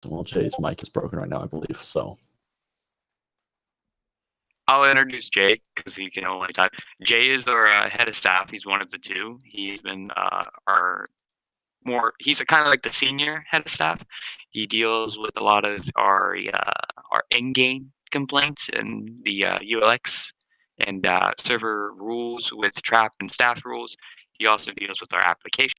Well, Jay's mic is broken right now, I believe. So I'll introduce Jay because he can only talk. Jay is our head of staff. He's one of the two. He's been he's kind of like the senior head of staff. He deals with a lot of our in-game complaints and the ULX and server rules with trap and staff rules. He also deals with our application.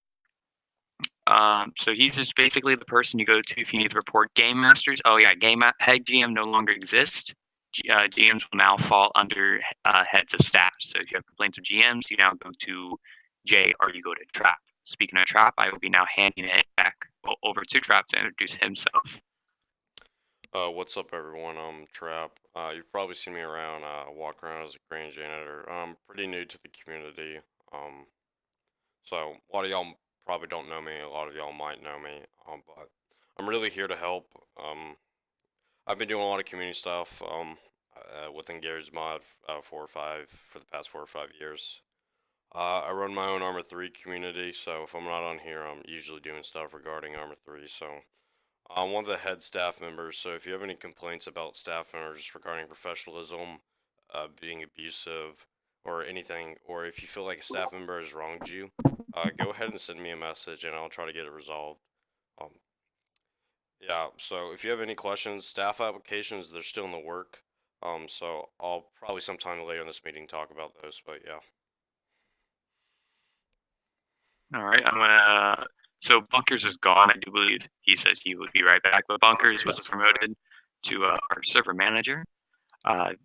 So he's just basically the person you go to if you need to report game masters. Oh yeah, head GM no longer exists. GMs will now fall under heads of staff. So if you have complaints of GMs, you now go to Jay or you go to Trap. Speaking of Trap, I will be now handing it back over to Trap to introduce himself. What's up, everyone? I'm Trap. You've probably seen me around, walk around as a crane janitor. I'm pretty new to the community. So a lot of y'all probably don't know me. A lot of y'all might know me. But I'm really here to help. I've been doing a lot of community stuff. Within Gary's mod, 4 or 5 for the past 4 or 5 years. I run my own Armor 3 community, so if I'm not on here, I'm usually doing stuff regarding Armor 3. So I'm one of the head staff members, so if you have any complaints about staff members regarding professionalism, being abusive, or anything, or if you feel like a staff member has wronged you, go ahead and send me a message and I'll try to get it resolved. Yeah, so if you have any questions, staff applications, they're still in the work. So I'll probably sometime later in this meeting talk about those, but yeah. All right, so Bunkers is gone, I do believe. He says he would be right back, but Bunkers was promoted to our server manager. The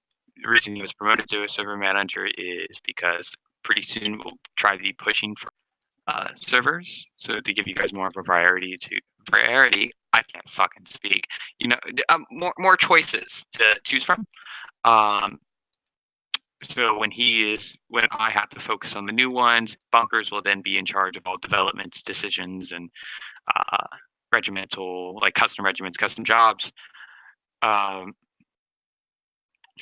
reason he was promoted to a server manager is because pretty soon we'll try to be pushing for servers, so to give you guys more of a priority, I can't fucking speak. More choices to choose from. So when I have to focus on the new ones, Bunkers will then be in charge of all developments, decisions, and regimental, like custom regiments, custom jobs.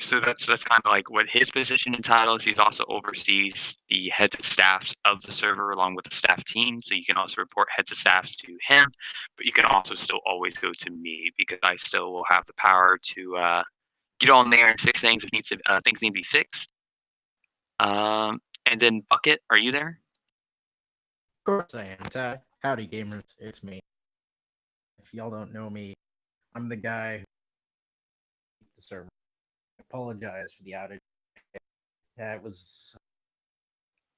So that's kind of like what his position entitles. He also oversees the heads of staffs of the server along with the staff team. So you can also report heads of staffs to him, but you can also still always go to me because I still will have the power to get on there and fix things if things need to be fixed. And then Bucket, are you there? Of course I am. Howdy gamers, it's me. If y'all don't know me, I'm the guy who the server. I apologize for the outage. That was...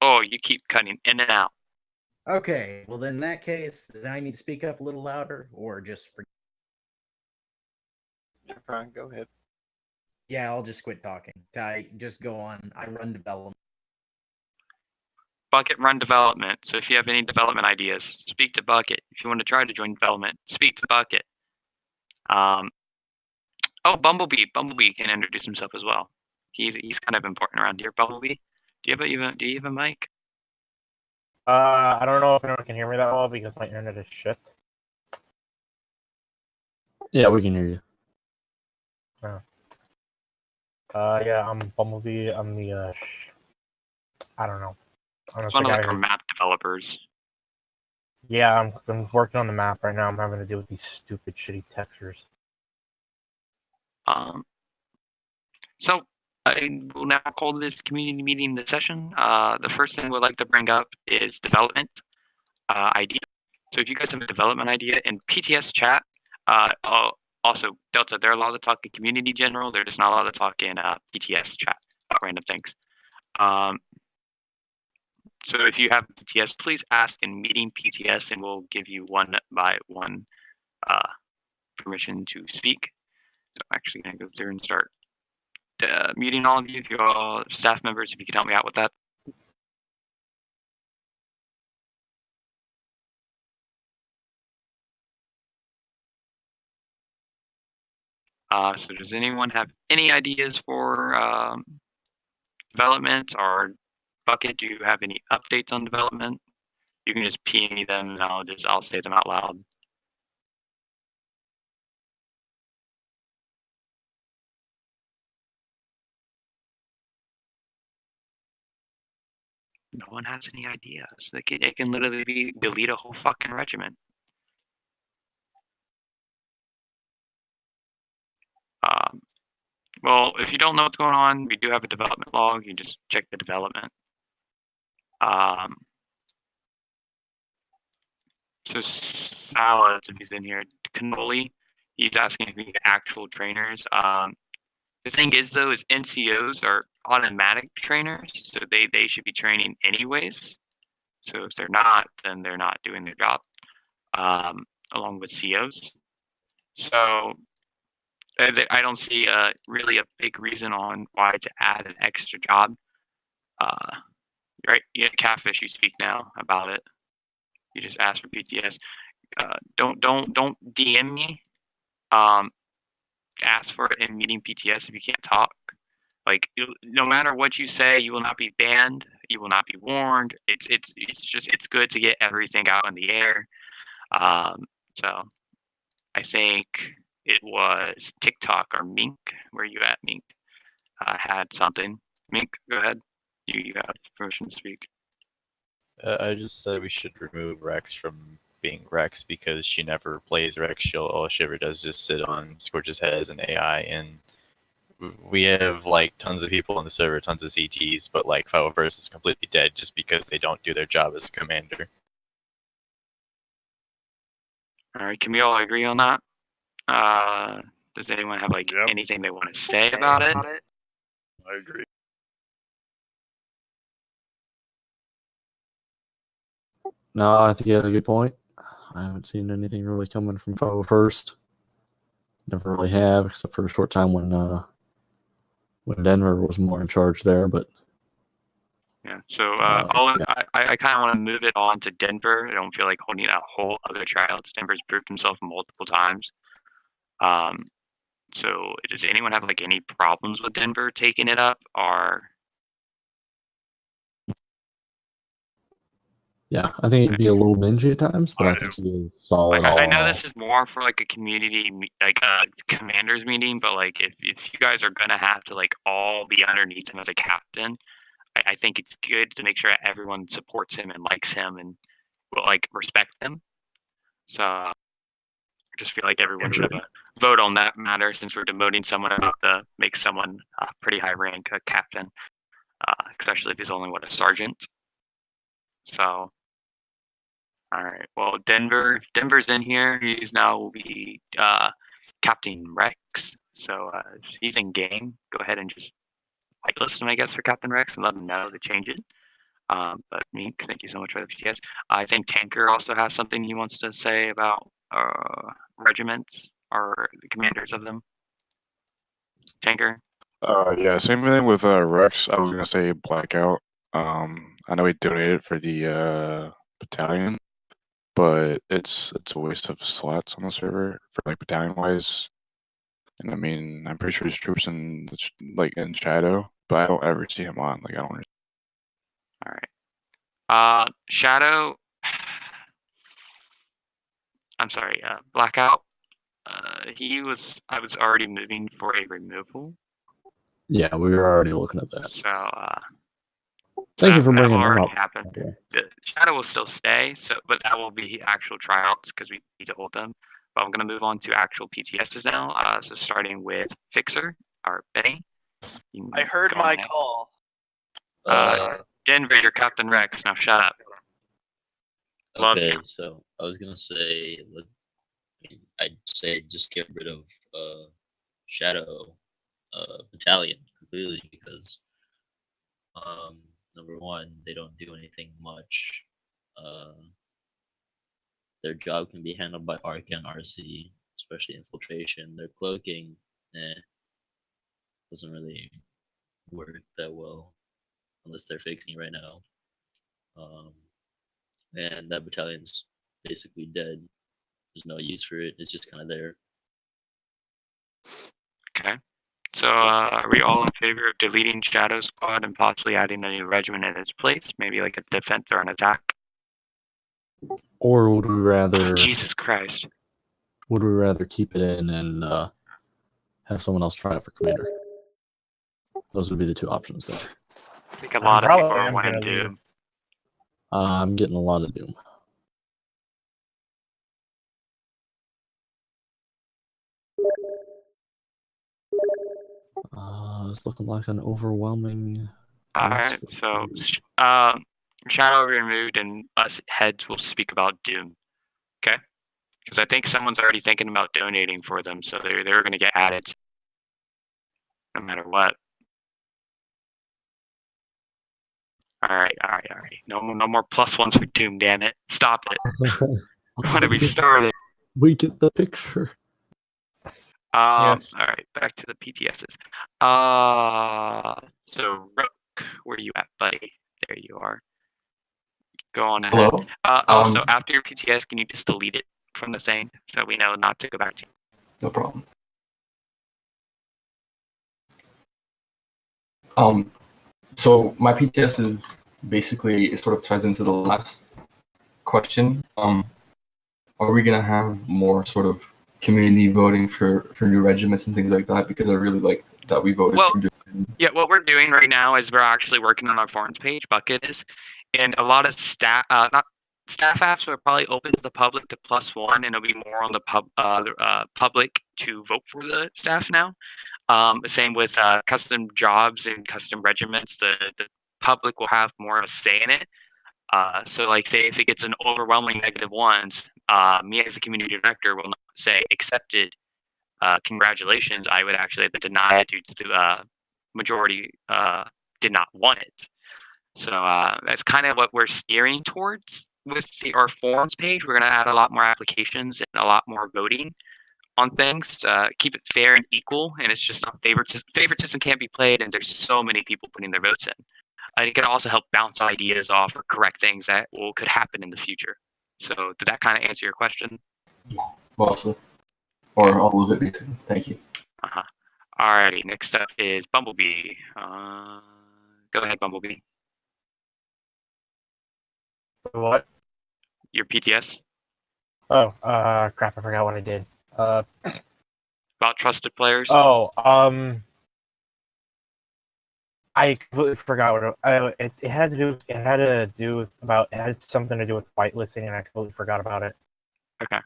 Oh, you keep cutting in and out. Okay, well then in that case, do I need to speak up a little louder, or just for... You're fine, go ahead. Yeah, I'll just quit talking. I just go on. I run development. Bucket run development. So if you have any development ideas, speak to Bucket. If you want to try to join development, speak to Bucket. Oh, Bumblebee. Bumblebee can introduce himself as well. He's kind of important around here. Bumblebee, do you have a mic? I don't know if anyone can hear me that well because my internet is shit. yeah, we can hear you. Yeah, I'm Bumblebee. I'm the I don't know. One of like our map developers. Yeah, I'm working on the map right now. I'm having to deal with these stupid, shitty textures. So I will now call this community meeting the session. The first thing we'd like to bring up is development idea. So if you guys have a development idea in PTS chat, also Delta, they're allowed to talk in community general. They're just not allowed to talk in PTS chat about random things. So if you have PTS, please ask in meeting PTS, and we'll give you one by one permission to speak. So I'm actually going to go through and start muting all of you, if you're all staff members, if you can help me out with that. So does anyone have any ideas for development, or Bucket, do you have any updates on development? You can just PM me them and I'll say them out loud. No one has any ideas. It can literally be delete a whole fucking regiment. Well, if you don't know what's going on, we do have a development log. You just check the development. So Salads, if he's in here, Cannoli, he's asking if we need actual trainers. The thing is, though, is NCOs are automatic trainers, so they should be training anyways. So if they're not, then they're not doing their job, along with COs. So I don't see really a big reason on why to add an extra job. Right? Yeah, Catfish, you speak now about it. You just ask for PTS. Don't DM me. Ask for it in meeting PTS if you can't talk. Like, no matter what you say, you will not be banned. You will not be warned. It's good to get everything out in the air. So I think it was TikTok or Mink. Where you at, Mink? Had something. Mink, go ahead. You have permission to speak. I just said we should remove Rex from being Rex because she never plays Rex. All she ever does is just sit on Scorch's head as an AI, and we have like tons of people on the server, tons of CTs, but like 501st is completely dead just because they don't do their job as a commander. All right, can we all agree on that? Does anyone have like anything they want to say about it? I agree. No, I think you have a good point. I haven't seen anything really coming from 501st. Never really have, except for a short time when Denver was more in charge there. But yeah, so yeah. I kind of want to move it on to Denver. I don't feel like holding that whole other tryouts. Denver's proved himself multiple times. So does anyone have like any problems with Denver taking it up, or? Yeah, I think it'd be a little mingy at times, but I think he is solid. Like, I know this is more for like a community, like a commanders meeting, but like if you guys are gonna have to like all be underneath him as a captain, I think it's good to make sure everyone supports him and likes him and will like respect him. So I just feel like everyone should have a vote on that matter since we're demoting someone about to make someone pretty high rank a captain, especially if he's only a sergeant. So. All right. Well, Denver's in here. He's now will be Captain Rex. So he's in game. Go ahead and just whitelist him, I guess, for Captain Rex and let him know the changes. But Mink, thank you so much for the PTS. I think Tanker also has something he wants to say about regiments or the commanders of them. Tanker. Yeah, same thing with Rex. I was gonna say Blackout. I know he donated for the battalion, but it's a waste of slots on the server for like battalion wise. And I mean, I'm pretty sure there's troops in in Shadow, but I don't ever see him on. Like I don't. All right. Shadow. I'm sorry. Blackout. I was already moving for a removal. Yeah, we were already looking at that. So thank you for bringing that will that already up. happen. Okay. The Shadow will still stay, but that will be actual tryouts because we need to hold them. But I'm going to move on to actual PTSs now. So starting with Fixer or Benny. I heard my call. Denver, you're Captain Rex. Now shut up. Love Okay, you. so I was gonna say, I'd say just get rid of Shadow Battalion completely because number one, they don't do anything much. Their job can be handled by RK and RC, especially infiltration. Their cloaking, doesn't really work that well unless they're fixing right now. And that battalion's basically dead. There's no use for it. It's just kind of there. Okay. So are we all in favor of deleting Shadow Squad and possibly adding a new regiment in its place? Maybe like a defense or an attack? Or would we rather? Jesus Christ. Would we rather keep it in and have someone else try it for commander? Those would be the two options there. I think a lot of people are wanting gonna leave. Doom. I'm getting a lot of Doom. It's looking like an overwhelming. Alright, so Shadow removed, and us heads will speak about Doom. Okay? Because I think someone's already thinking about donating for them, so they're going to get added no matter what. Alright. No more +1s for Doom, damn it. Stop it. What have we started? We get the picture. Yes. Alright, back to the PTSs. So Rook, where are you at, buddy? There you are. Go on ahead. Hello? Also, after your PTS, can you just delete it from the thing so we know not to go back to? No problem. So my PTS is basically, it sort of ties into the last question. Are we gonna have more sort of community voting for new regiments and things like that? Because I really like that we voted Well, for doing. Yeah, what we're doing right now is we're actually working on our forums page, Bucket is, and a lot of staff apps are probably open to the public to +1, and it'll be more on the public to vote for the staff now. Same with custom jobs and custom regiments. The public will have more of a say in it. So, like, say if it gets an overwhelming -1s, me as the community director will not say accepted. Congratulations. I would actually deny it due to the majority did not want it. So that's kind of what we're steering towards with our forums page. We're going to add a lot more applications and a lot more voting on things. Keep it fair and equal, and it's just not favoritism. Favoritism can't be played, and there's so many people putting their votes in. It can also help bounce ideas off or correct things that could happen in the future. So did that kind of answer your question? Mostly. Or all of it, basically. Thank you. Alrighty, next up is Bumblebee. Go ahead, Bumblebee. What? Your PTS? Oh, crap! I forgot what I did. About trusted players? Oh, I completely forgot what it had to do. It had something to do with whitelisting, and I completely forgot about it. Okay.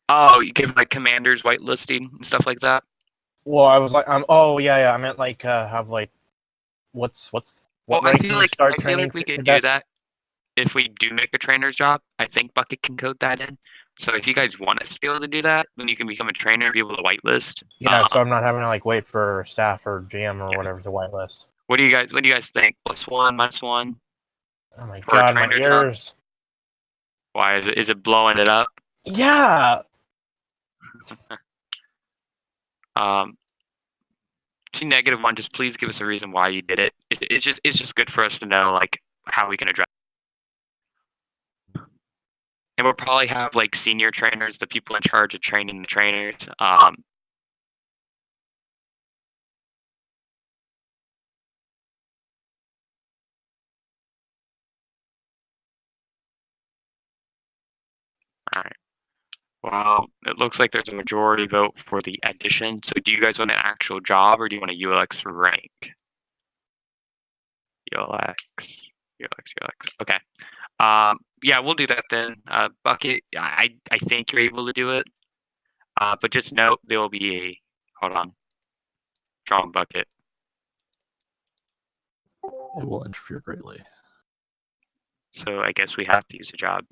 Oh, you give like commanders whitelisting and stuff like that? Well, I was like, oh yeah, I meant like have like, what Well, I rank feel can you like start we training could do cadets? that if we do make a trainer's job. I think Bucket can code that in. So if you guys want us to be able to do that, then you can become a trainer and be able to whitelist. Yeah, so I'm not having to like wait for staff or GM or whatever to whitelist. What do you guys think? +1, -1? Oh my for a god, my trainer job? ears. Why is it blowing it up? Yeah. -1, just please give us a reason why you did it. It's just good for us to know like how we can address it. And we'll probably have like senior trainers, the people in charge of training the trainers. Alright. Well, it looks like there's a majority vote for the addition. So do you guys want an actual job or do you want a ULX rank? ULX. Okay. Yeah, we'll do that then. Bucket, I think you're able to do it. But just note there will be a strong Bucket. It will interfere greatly. So I guess we have to use a job.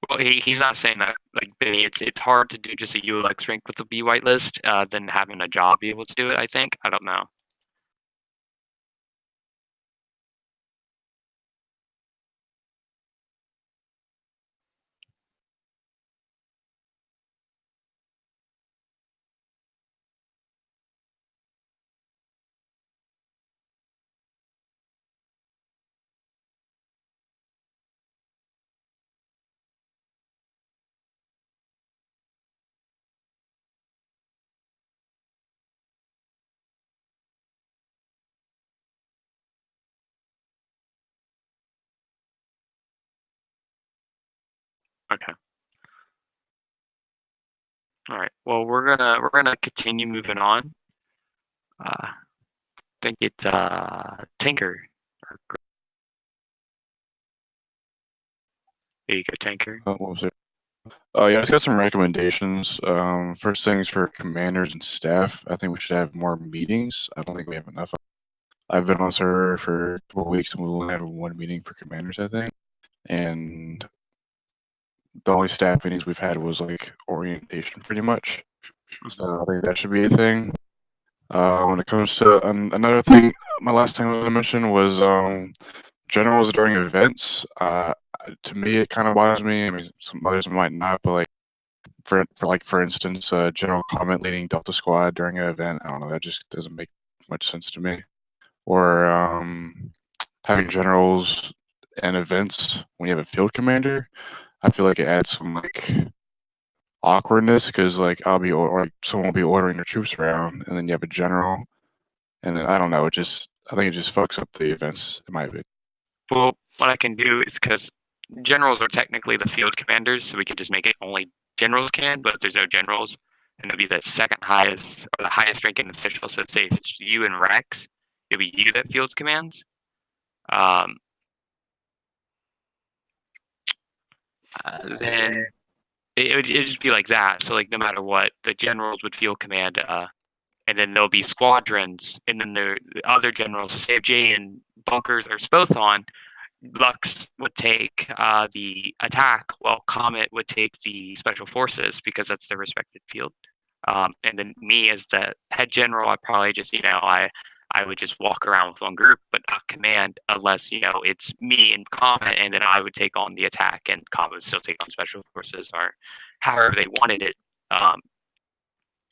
Well, he's not saying that, like, Benny, it's hard to do just a ULX rank with a B whitelist than having a job be able to do it, I think. I don't know. Okay. All right. Well, we're gonna continue moving on. think it's Tinker. There you go, Tinker. What was it? Yeah, I just got some recommendations. First things for commanders and staff. I think we should have more meetings. I don't think we have enough. I've been on server for a couple of weeks and we only have one meeting for commanders, I think. And the only staff meetings we've had was like orientation pretty much. So I think that should be a thing. When it comes to another thing, my last thing I was going to mention was generals during events. To me, it kind of bothers me. I mean, some others might not, but like for instance, general comment leading Delta Squad during an event. I don't know. That just doesn't make much sense to me. Or having generals and events when you have a field commander. I feel like it adds some like awkwardness because like or someone will be ordering their troops around, and then you have a general, and then I don't know. I think it just fucks up the events in my opinion. Well, what I can do is because generals are technically the field commanders, so we can just make it only generals can. But if there's no generals, then it'll be the second highest or the highest ranking official. So say if it's you and Rex, it'll be you that fields commands. Then it would just be like that. So like no matter what, the generals would field command, and then there'll be squadrons, and then the other generals. So say if Jay and Bunkers are both on, Lux would take the attack, while Comet would take the special forces because that's their respective field. And then me as the head general, I probably just I would just walk around with one group, but not command unless it's me and Comet, and then I would take on the attack, and Comet would still take on special forces or however they wanted it.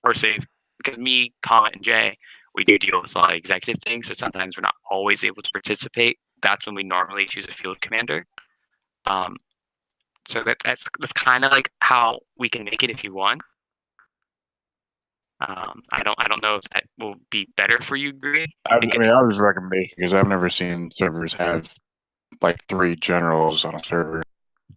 Or say because me, Comet, and Jay, we do deal with a lot of executive things, so sometimes we're not always able to participate. That's when we normally choose a field commander. So that's kind of like how we can make it if you want. I don't know if that will be better for you, Gree. I mean, I was recommendation because I've never seen servers have like 3 generals on a server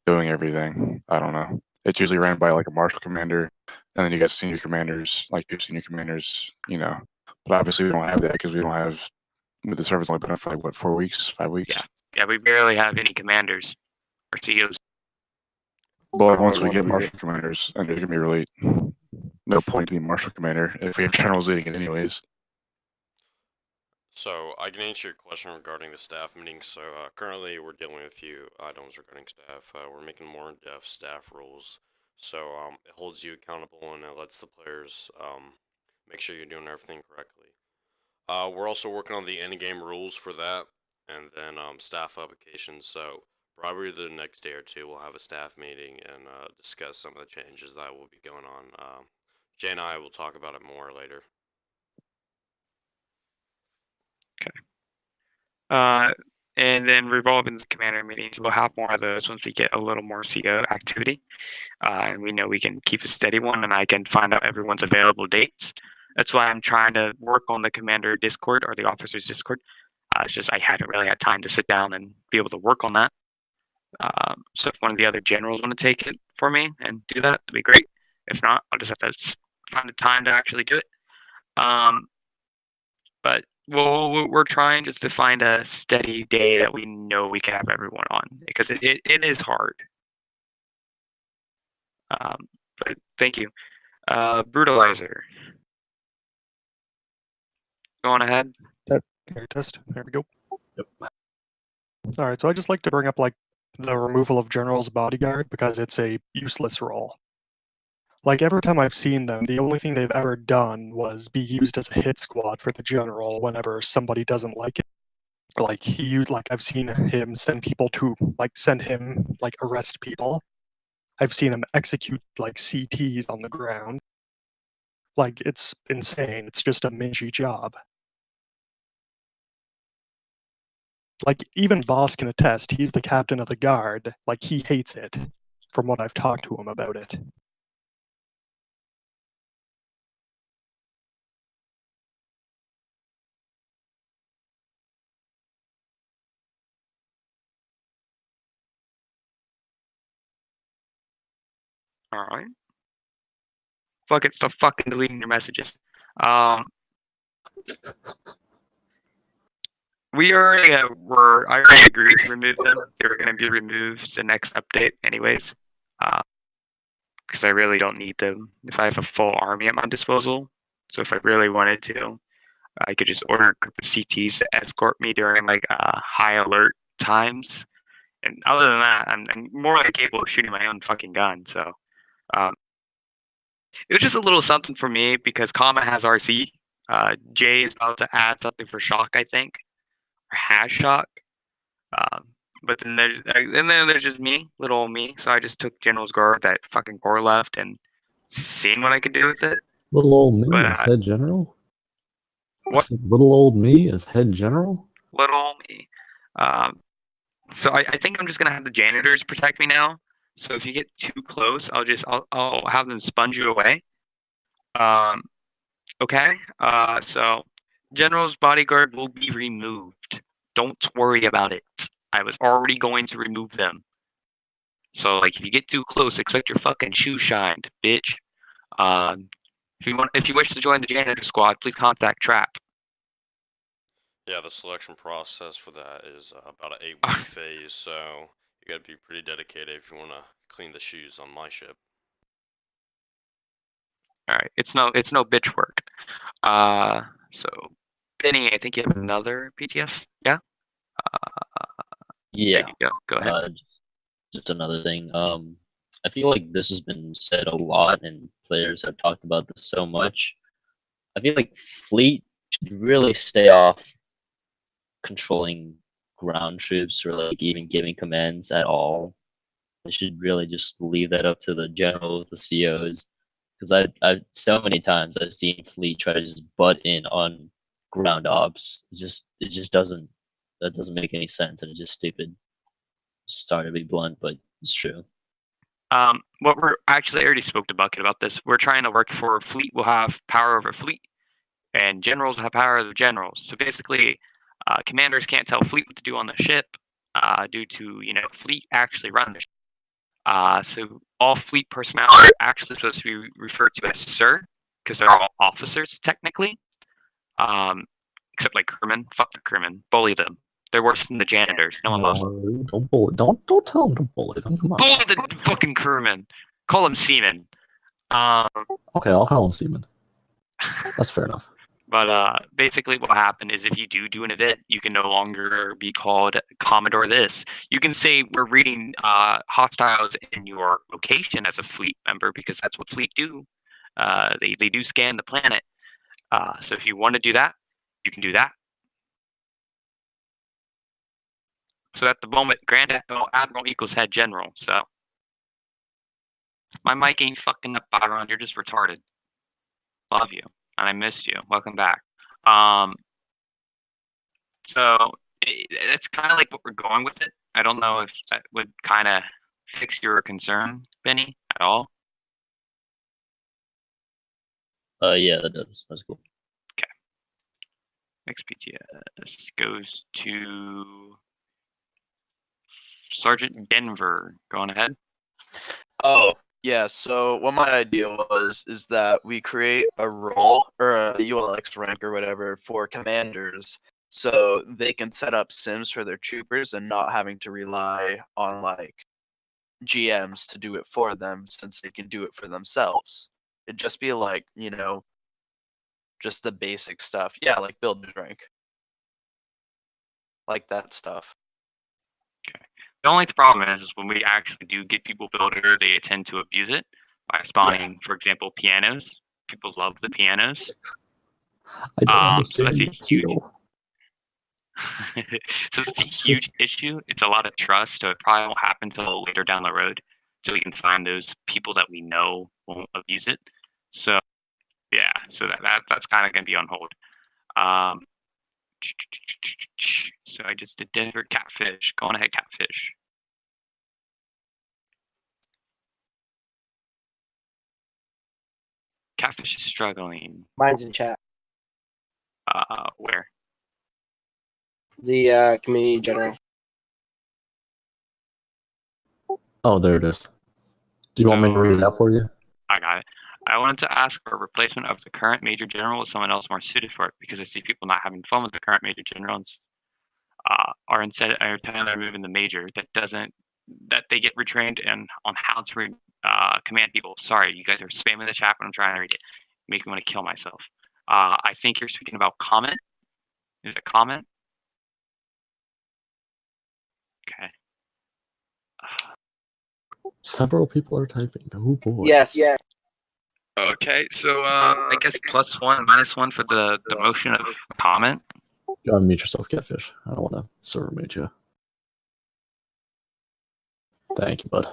doing everything. I don't know. It's usually ran by like a marshal commander, and then you got senior commanders, like 2 senior commanders, But obviously we don't have that because we don't have. The server's only been up for like what 4 weeks, 5 weeks. Yeah, we barely have any commanders or CEOs. But once we get marshal commanders, and there's gonna be really no point to be marshal commander if we have generals leading it anyways. So I can answer your question regarding the staff meetings. So currently we're dealing with a few items regarding staff. We're making more in-depth staff rules. So it holds you accountable and it lets the players make sure you're doing everything correctly. We're also working on the end-game rules for that, and then staff applications. So probably the next day or two we'll have a staff meeting and discuss some of the changes that will be going on. Jay and I will talk about it more later. And then revolving the commander meetings, we'll have more of those once we get a little more CO activity. And we know we can keep a steady one, and I can find out everyone's available dates. That's why I'm trying to work on the commander Discord or the officers Discord. It's just I hadn't really had time to sit down and be able to work on that. So if one of the other generals want to take it for me and do that, that'd be great. If not, I'll just have to find the time to actually do it. But we're trying just to find a steady day that we know we can have everyone on, because it is hard. But thank you. Brutalizer. Go on ahead. Test. There we go. Yep. All right, so I just like to bring up like the removal of General's bodyguard because it's a useless role. Like every time I've seen them, the only thing they've ever done was be used as a hit squad for the general whenever somebody doesn't like it. Like I've seen him send people to arrest people. I've seen him execute like CTs on the ground. Like it's insane. It's just a mingy job. Like even Voss can attest, he's the captain of the guard. Like he hates it, from what I've talked to him about it. All right. Fuck it, stop fucking deleting your messages. I already agreed to remove them. They were going to be removed the next update, anyways. Because I really don't need them if I have a full army at my disposal. So if I really wanted to, I could just order a group of CTs to escort me during like high alert times. And other than that, I'm more than capable of shooting my own fucking gun. So it was just a little something for me because Kama has RC. Jay is about to add something for Shock, I think, or has Shock. But then there's just me, little old me. So I just took General's Guard that fucking core left and seen what I could do with it. Little old me But, as head general? What? Little old me as head general? Little old me. So I think I'm just gonna have the janitors protect me now. So if you get too close, I'll have them sponge you away. Okay. So General's bodyguard will be removed. Don't worry about it. I was already going to remove them. So like if you get too close, expect your fucking shoe shined, bitch. If you wish to join the janitor squad, please contact Trap. Yeah, the selection process for that is about an 8-week phase, so you gotta be pretty dedicated if you wanna clean the shoes on my ship. All right, it's no bitch work. So Benny, I think you have another PTS. Yeah. Yeah. Go ahead. Just another thing. I feel like this has been said a lot, and players have talked about this so much. I feel like Fleet should really stay off controlling ground troops or like even giving commands at all. They should really just leave that up to the generals, the COs, because I've so many times I've seen Fleet try to just butt in on ground ops. It just doesn't make any sense, and it's just stupid. Sorry to be blunt, but it's true. What we're actually I already spoke to Bucket about this. We're trying to work for Fleet will have power over Fleet, and generals will have power over generals. So basically, commanders can't tell Fleet what to do on the ship, due to Fleet actually run the ship. So all Fleet personnel are actually supposed to be referred to as Sir, because they're all officers technically. Except like crewmen. Fuck the crewmen. Bully them. They're worse than the janitors. No one loves them. Don't bully. Don't tell them to bully them. Come on. Bully the fucking crewmen. Call them seamen. Okay, I'll call them seamen. That's fair enough. But basically what happened is if you do an event, you can no longer be called Commodore this. You can say we're reading hostiles in your location as a Fleet member because that's what Fleet do. They do scan the planet. So if you want to do that, you can do that. So at the moment, Grand Admiral equals head general. So my mic ain't fucking up, Byron. You're just retarded. Love you, and I missed you. Welcome back. So it's kind of like what we're going with it. I don't know if that would kind of fix your concern, Benny, at all. Yeah, that does. That's cool. Okay. Next PTS goes to Sergeant Denver. Going ahead. Oh, yeah. So what my idea was is that we create a role or a ULX rank or whatever for commanders, so they can set up sims for their troopers and not having to rely on like GMs to do it for them, since they can do it for themselves. It'd just be like, just the basic stuff. Yeah, like builder's rank. Like that stuff. Okay. The only problem is when we actually do get people builder, they tend to abuse it by spawning, for example, pianos. People love the pianos. I don't so that's a understand huge. So it's a huge issue. It's a lot of trust, so it probably won't happen until later down the road. So we can find those people that we know won't abuse it. So yeah, so that's kind of gonna be on hold. So I just did Denver Catfish. Go on ahead, Catfish. Catfish is struggling. Mine's in chat. Where? The community general. Oh, there it is. Do you want me to read it out for you? I got it. I wanted to ask for a replacement of the current major general with someone else more suited for it because I see people not having fun with the current major general. are instead are telling them removing the major that they get retrained on how to command people. Sorry, you guys are spamming the chat when I'm trying to read it. Make me want to kill myself. I think you're speaking about comment. Is it comment? Okay. Several people are typing. Oh boy. Yes. Yeah. Okay, so I guess +1, -1 for the motion of comment. You gotta mute yourself, Catfish. I don't want to server mute you. Thank you, bud.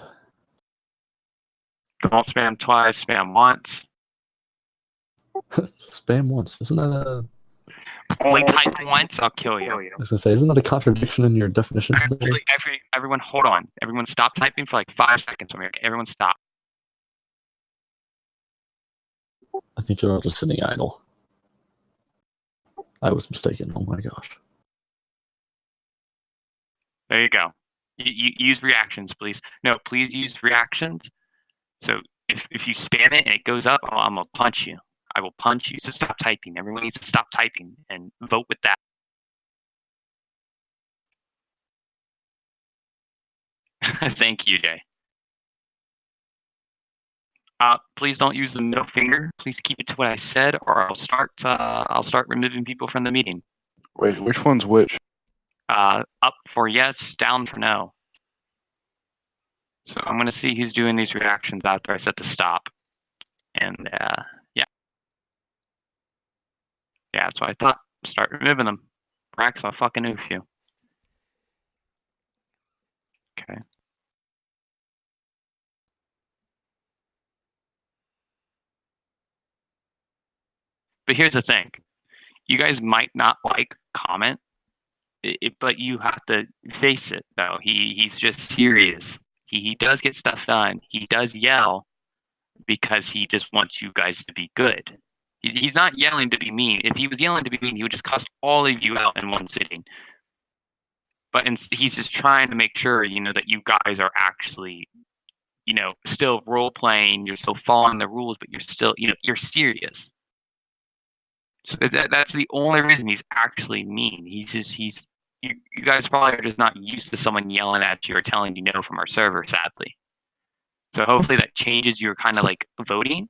Don't spam twice, spam once. Spam once. Isn't that a... Only type once, I'll kill you. I was gonna say, isn't that a contradiction in your definitions? Actually, everyone, hold on. Everyone stop typing for like 5 seconds for me. Okay? Everyone stop. I think you're all just sitting idle. I was mistaken. Oh my gosh. There you go. You use reactions, please. No, please use reactions. So if you spam it and it goes up, I'm going to punch you. I will punch you. So stop typing. Everyone needs to stop typing and vote with that. Thank you, Jay. Please don't use the middle finger. Please keep it to what I said, or I'll start removing people from the meeting. Wait, which one's which? Up for yes, down for no. So I'm going to see who's doing these reactions after I set the stop. And yeah. Yeah, that's what I thought. Start removing them. Rax, I'll fucking oof you. Okay. But here's the thing. You guys might not like comment, but you have to face it, though. He's just serious. He does get stuff done. He does yell because he just wants you guys to be good. He's not yelling to be mean. If he was yelling to be mean, he would just cuss all of you out in one sitting. But he's just trying to make sure, that you guys are actually, still role playing. You're still following the rules, but you're still, you're serious. So that's the only reason he's actually mean. You guys probably are just not used to someone yelling at you or telling you no from our server, sadly. So hopefully that changes your kind of like voting.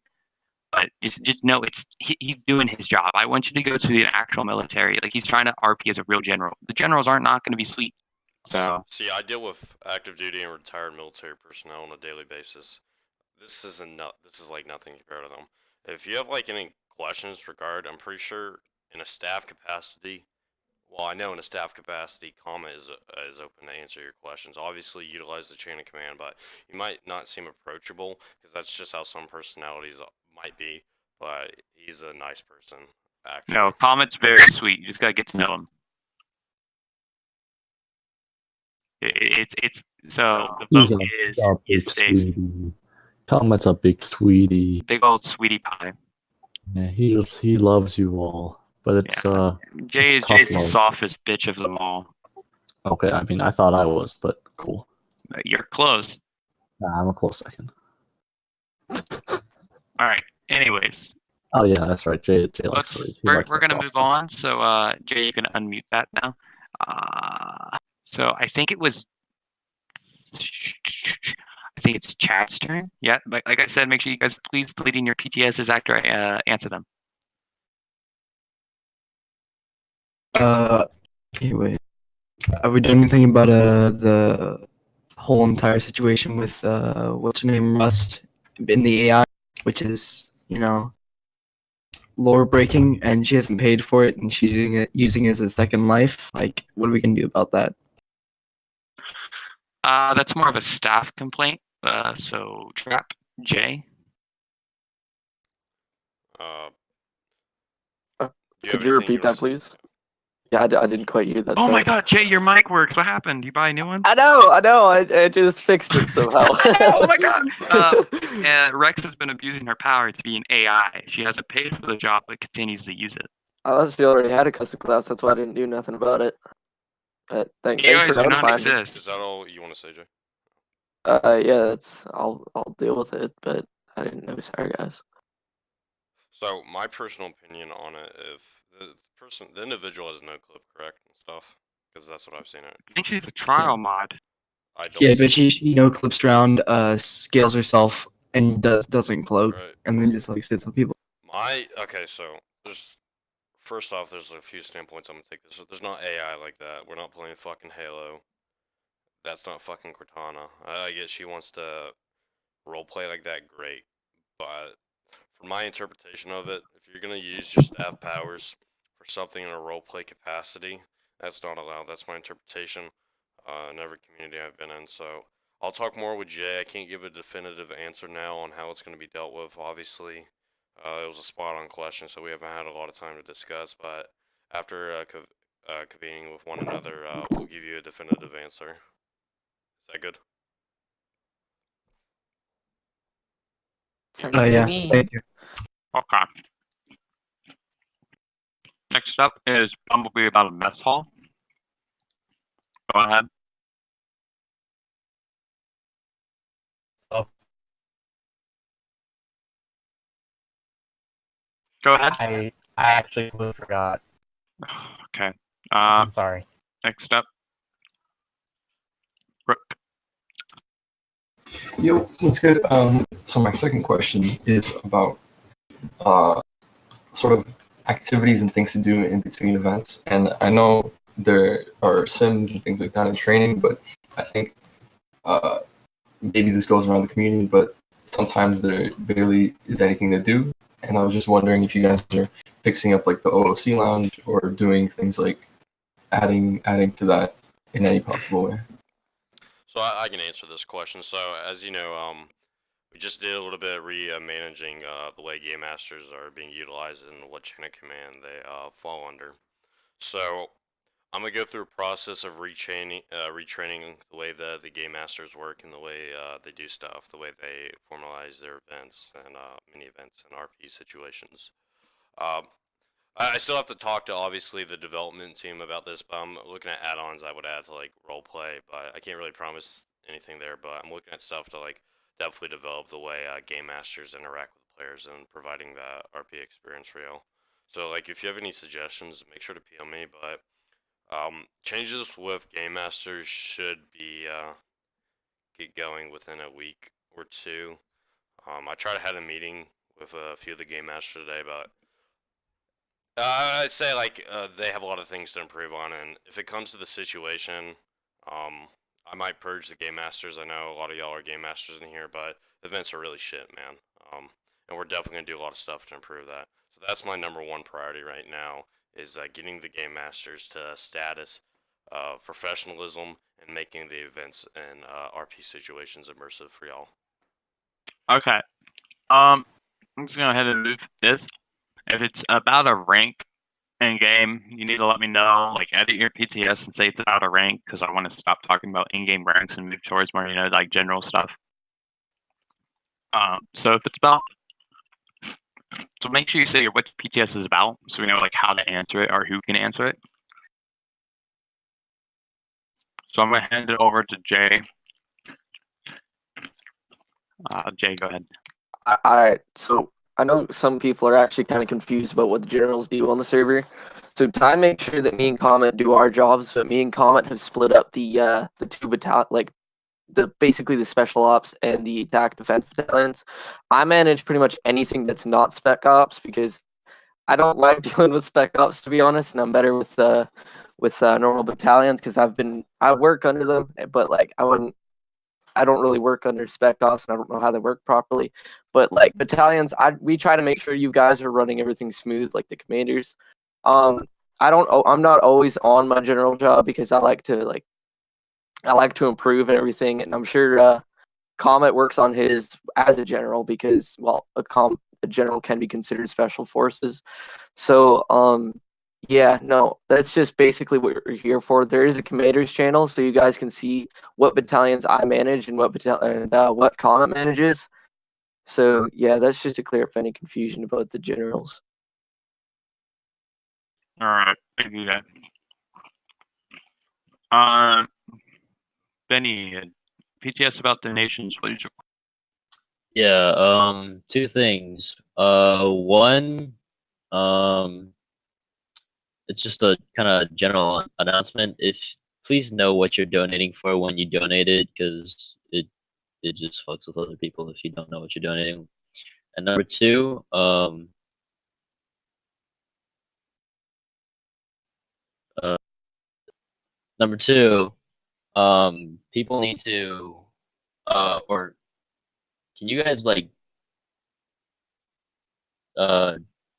But just know he's doing his job. I want you to go to the actual military. Like, he's trying to RP as a real general. The generals are not going to be sweet. So see, I deal with active duty and retired military personnel on a daily basis. This is like nothing compared to them. If you have like any questions regarding, I'm pretty sure in a staff capacity. Well, I know in a staff capacity, comment is open to answer your questions. Obviously, utilize the chain of command, but you might not seem approachable because that's just how some personalities might be. But he's a nice person, actually. no, comment's very sweet. You just gotta get to know him. It's so the vote is safe. Sweetie. Comment's a big sweetie. Big old sweetie pie. Yeah, he loves you all. But it's Jay it's is tough the love. softest bitch of them all. Okay, I mean, I thought I was, but cool. You're close. Nah, I'm a close second. All right. Anyways, Oh yeah, that's right. Jay likes stories. we're gonna move on. So Jay, you can unmute that now. So I think it's Chad's turn. Yeah, like I said, make sure you guys please plead in your PTSs after I answer them. Anyway, have we done anything about the whole entire situation with what's her name, Rust, in the AI, which is lore breaking, and she hasn't paid for it, and she's using it as a second life? Like, what are we gonna do about that? That's more of a staff complaint. So Trap, Jay. Could you repeat that, please? Yeah, I didn't quite hear that. Oh my sorry. God, Jay, your mic works. What happened? You buy a new one? I know. I just fixed it somehow. Oh my God. And Rex has been abusing her power to be an AI. She hasn't paid for the job, but continues to use it. She already had a custom class. That's why I didn't do nothing about it. But thanks for AIs do not notifying me. exist. Is that all you want to say, Jay? Yeah, I'll deal with it, but I didn't know. Sorry, guys. So my personal opinion on it, if the individual has no clip, correct, and stuff, because that's what I've seen it. I think she's a trial mod. I don't. Yeah, but she clips around, scales herself, and doesn't cloak, Right. and then just like sits on people. Okay, so there's first off, there's a few standpoints I'm gonna take this. There's not AI like that. We're not playing fucking Halo. That's not fucking Cortana. I guess she wants to roleplay like that, great. But for my interpretation of it, if you're gonna use your staff powers for something in a roleplay capacity, that's not allowed. That's my interpretation in every community I've been in. So I'll talk more with Jay. I can't give a definitive answer now on how it's going to be dealt with, obviously. It was a spot-on question, so we haven't had a lot of time to discuss, but after convening with one another, we'll give you a definitive answer. Is that good? Sounds good to Yeah, me. thank you. Okay. Next up is Bumblebee about a mess hall. Go ahead. Oh. Go ahead. I actually completely forgot. Okay. I'm sorry. Next up, Brooke. Yo, that's good. So my second question is about sort of activities and things to do in between events. And I know there are sims and things like that in training, but I think maybe this goes around the community, but sometimes there barely is anything to do. And I was just wondering if you guys are fixing up like the OOC lounge or doing things like adding to that in any possible way. So I can answer this question. So as you know, we just did a little bit of managing the way game masters are being utilized and what chain of command they fall under. So I'm gonna go through a process of retraining the way the game masters work and the way they do stuff, the way they formalize their events and mini events and RP situations. I still have to talk to obviously the development team about this, but I'm looking at add-ons I would add to like role play, but I can't really promise anything there. But I'm looking at stuff to like definitely develop the way game masters interact with players and providing that RP experience for you. So like if you have any suggestions, make sure to PM me. But changes with game masters should be get going within a week or two. I tried to have a meeting with a few of the game masters today, but I'd say like they have a lot of things to improve on, and if it comes to the situation, I might purge the game masters. I know a lot of y'all are game masters in here, but events are really shit, man. And we're definitely gonna do a lot of stuff to improve that. So that's my number one priority right now is getting the game masters to status, professionalism, and making the events and RP situations immersive for y'all. Okay. I'm just gonna go ahead and move this. If it's about a rank in game, you need to let me know. Like, edit your PTS and say it's about a rank, because I want to stop talking about in-game ranks and move towards more, like general stuff. So if it's about, so make sure you say what PTS is about, so we know like how to answer it or who can answer it. So I'm gonna hand it over to Jay. Jay, go ahead. All right, so I know some people are actually kind of confused about what the generals do on the server. So Ty make sure that me and Comet do our jobs, but me and Comet have split up the two battalion, like basically the special ops and the attack defense battalions. I manage pretty much anything that's not spec ops because I don't like dealing with spec ops, to be honest, and I'm better with normal battalions because I work under them, but like I don't really work under spec ops, and I don't know how they work properly. But like battalions, we try to make sure you guys are running everything smooth, like the commanders. I'm not always on my general job because I like to improve and everything, and I'm sure Comet works on his as a general because a general can be considered special forces. So yeah, no, that's just basically what we're here for. There is a commanders channel, so you guys can see what battalions I manage and what Comet manages. So yeah, that's just to clear up any confusion about the generals. All right, thank you, guys. Benny, PTS about the nations, please. Yeah, two things. One, it's just a kind of general announcement. If please know what you're donating for when you donate it, because it just fucks with other people if you don't know what you're donating. And number two, uh, number two, people need to, or can you guys like,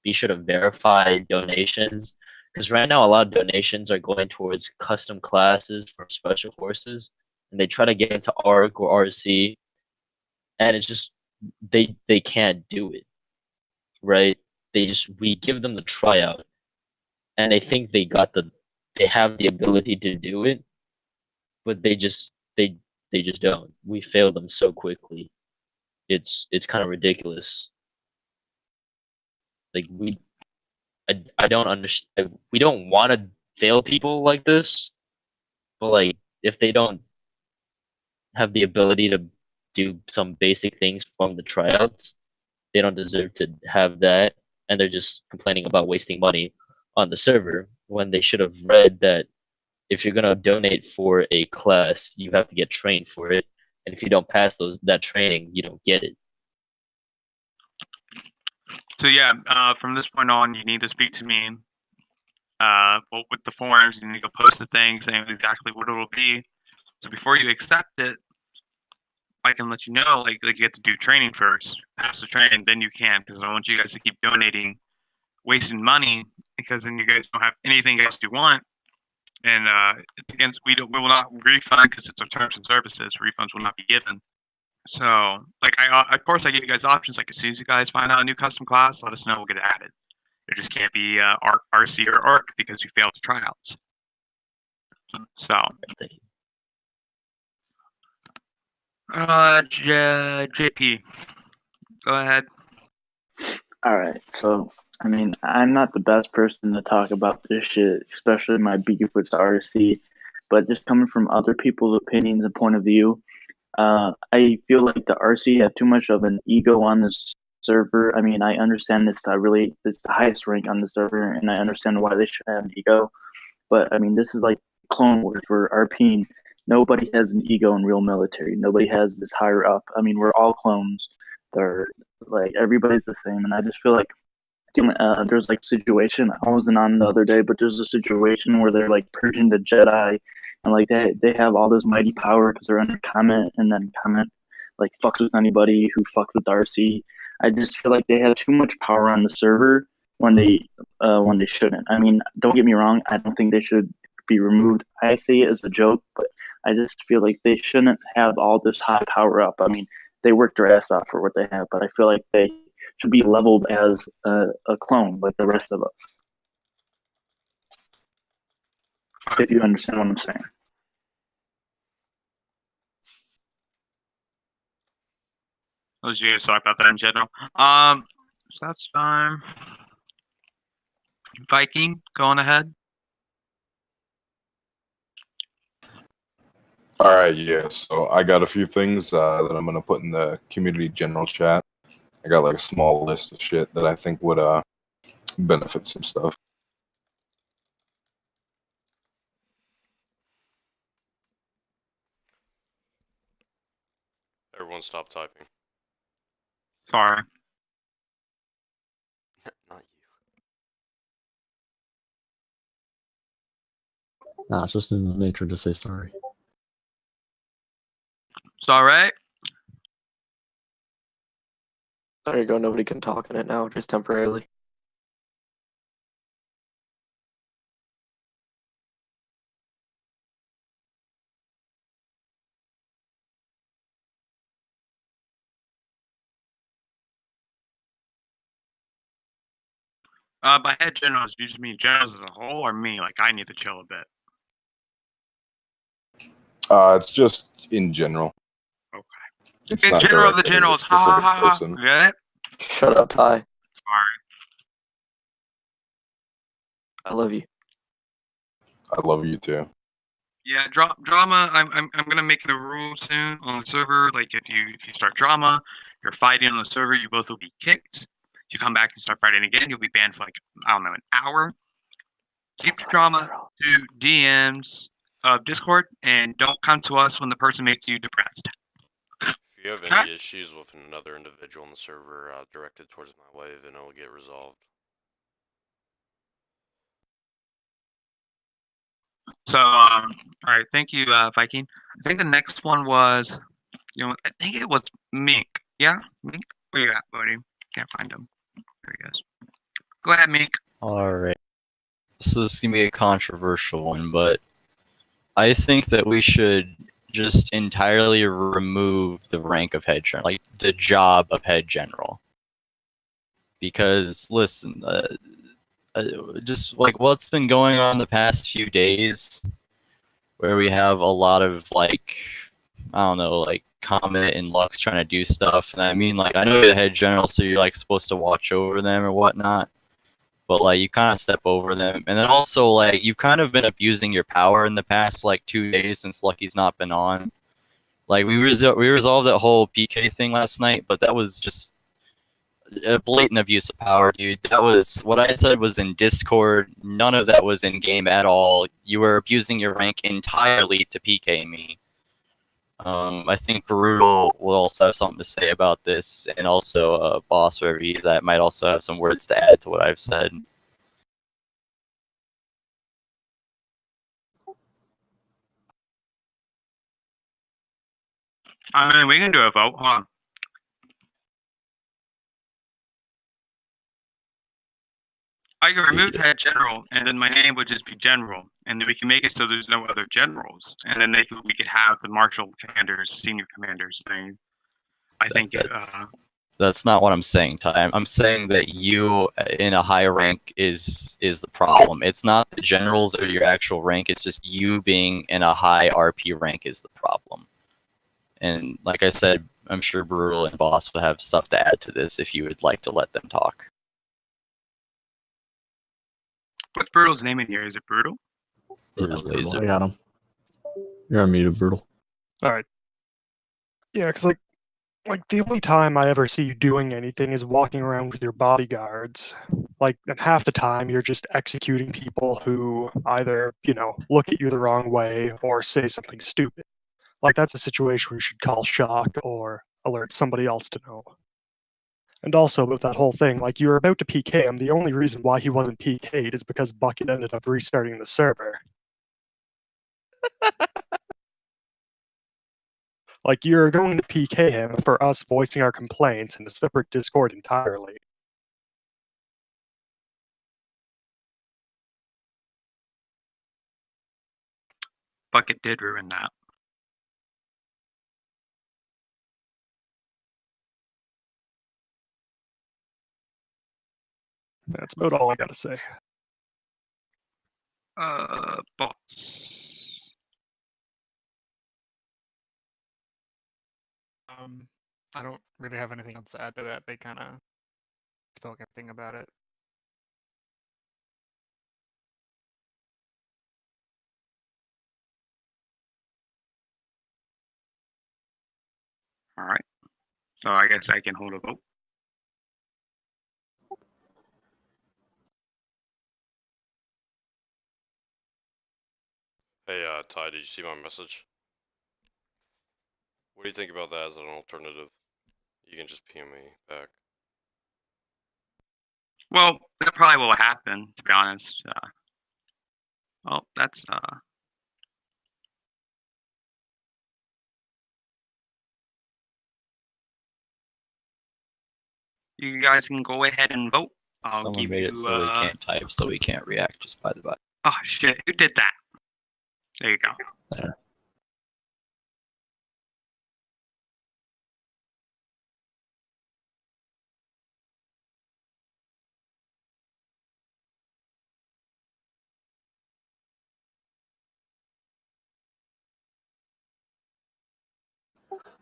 be sure to verify donations? Because right now a lot of donations are going towards custom classes for special forces, and they try to get into ARC or RC, and it's just they can't do it, right? We give them the tryout, and they think they have the ability to do it, but they just don't. We fail them so quickly. It's kind of ridiculous. Like I don't understand. We don't want to fail people like this, but like if they don't have the ability to do some basic things from the tryouts, they don't deserve to have that, and they're just complaining about wasting money on the server when they should have read that if you're gonna donate for a class, you have to get trained for it, and if you don't pass that training, you don't get it. So yeah, from this point on, you need to speak to me. Well, with the forms, you need to go post the thing saying exactly what it'll be. So before you accept it, I can let you know, like you have to do training first. Pass the training, then you can, because I want you guys to keep donating, wasting money, because then you guys don't have anything else you want. And it's against we will not refund because it's our terms and services. Refunds will not be given. So, like, of course I give you guys options. Like, as soon as you guys find out a new custom class, let us know. We'll get it added. It just can't be RC or ARC because you failed the tryouts. So, JP, go ahead. All right, so I mean, I'm not the best person to talk about this shit, especially my beef with the RC, but just coming from other people's opinions and point of view, I feel like the RC have too much of an ego on this server. I mean, I understand it's the highest rank on the server, and I understand why they should have an ego. But I mean, this is like Clone Wars for RP. Nobody has an ego in real military. Nobody has this higher up. I mean, we're all clones. They're like everybody's the same, and I just feel like there's like situation. I wasn't on the other day, but there's a situation where they're like purging the Jedi, and like they have all this mighty power because they're under comment, and then comment like fucks with anybody who fucks with RC. I just feel like they have too much power on the server when they shouldn't. I mean, don't get me wrong. I don't think they should be removed. I say it as a joke, but I just feel like they shouldn't have all this high power up. I mean, they work their ass off for what they have, but I feel like they should be leveled as a clone like the rest of us. If you understand what I'm saying. Let's just talk about that in general. So that's time. Viking, going ahead. All right, yeah. So I got a few things that I'm gonna put in the community general chat. I got like a small list of shit that I think would benefit some stuff. Everyone stop typing. Sorry. Not you. Nah, it's just in the nature to say sorry. It's all right. There you go. Nobody can talk in it now, just temporarily. By head generals, do you just mean generals as a whole, or me? Like, I need to chill a bit. It's just in general. Okay. It's In not general, the directed at a generals. Ha specific ha ha. person. Get it? Shut up, Ty. Sorry. I love you. I love you too. Yeah, drama. I'm gonna make it a rule soon on the server. Like, if you start drama, you're fighting on the server, you both will be kicked. If you come back and start fighting again, you'll be banned for like, I don't know, an hour. Keep the drama to DMs of Discord, and don't come to us when the person makes you depressed. If you have any issues with another individual on the server, direct it towards my wave and it will get resolved. So, all right, thank you, Viking. I think the next one was, I think it was Mink. Yeah, Mink. Where you at, buddy? Can't find him. There he is. Go ahead, Mink. Alright. So this is going to be a controversial one, but I think that we should just entirely remove the rank of head general, like the job of head general. Because, listen, just like what's been going on the past few days, where we have a lot of, like, I don't know, like Comet and Lux trying to do stuff. And I mean, like, I know you're the head general, so you're like supposed to watch over them or whatnot. But like you kind of step over them, and then also like you've kind of been abusing your power in the past like 2 days since Lucky's not been on. Like we resolved that whole PK thing last night, but that was just a blatant abuse of power, dude. That was what I said was in Discord. None of that was in game at all. You were abusing your rank entirely to PK me. I think Brutal will also have something to say about this, and also Boss, wherever he's at, might also have some words to add to what I've said. I mean, we can do a vote. Hold on. I can remove head general, and then my name would just be general, and then we can make it so there's no other generals, and then we could have the marshal commanders, senior commanders thing. I think That's not what I'm saying, Ty. I'm saying that you in a high rank is the problem. It's not the generals or your actual rank. It's just you being in a high RP rank is the problem. And like I said, I'm sure Brutal and Boss will have stuff to add to this if you would like to let them talk. What's Brutal's name in here? Is it Brutal? Brutal. I got him. You're unmuted, Brutal. All right. Yeah, because like the only time I ever see you doing anything is walking around with your bodyguards. Like, and half the time you're just executing people who either, look at you the wrong way or say something stupid. Like, that's a situation where you should call shock or alert somebody else to know. And also with that whole thing, like, you were about to PK him. The only reason why he wasn't PK'd is because Bucket ended up restarting the server. Like, you're going to PK him for us voicing our complaints in a separate Discord entirely. Bucket did ruin that. That's about all I gotta say. Boss. I don't really have anything else to add to that. They kind of spoke everything about it. All right. So I guess I can hold a vote. Hey, Ty, did you see my message? What do you think about that as an alternative? You can just PM me back. Well, that probably will happen, to be honest. Well, that's you guys can go ahead and vote. Someone made it so we can't type, so we can't react, just by the by. Oh shit, who did that? There you go. There.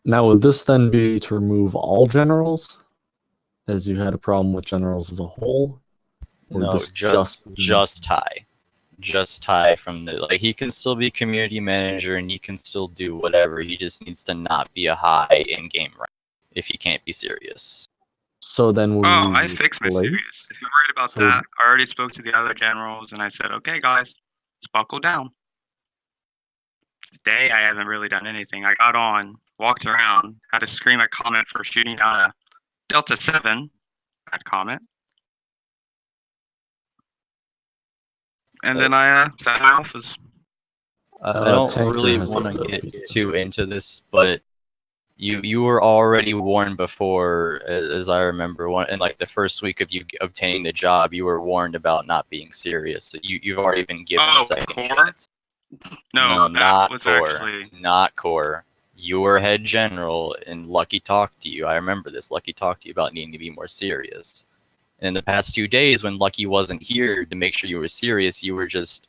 Now, would this then be to remove all generals, as you had a problem with generals as a whole? Or No, this just Ty. Just Ty from the he can still be community manager and he can still do whatever. He just needs to not be a high in-game rank if he can't be serious. So then we. Oh, I fixed my replace? series. If you're worried about So- that, I already spoke to the other generals and I said, okay, guys, let's buckle down. Today, I haven't really done anything. I got on, walked around, had to scream at Comet for shooting down a Delta 7 at Comet. And then I sat in my office. I don't Tanker really has want a to bit of get PTSD. too into this, but you were already warned before, as I remember, in like the first week of you obtaining the job, you were warned about not being serious. So you've already been given a second chance. No, that not was core. actually Not core. Your head general and Lucky talked to you. I remember this. Lucky talked to you about needing to be more serious. And in the past 2 days, when Lucky wasn't here to make sure you were serious, you were just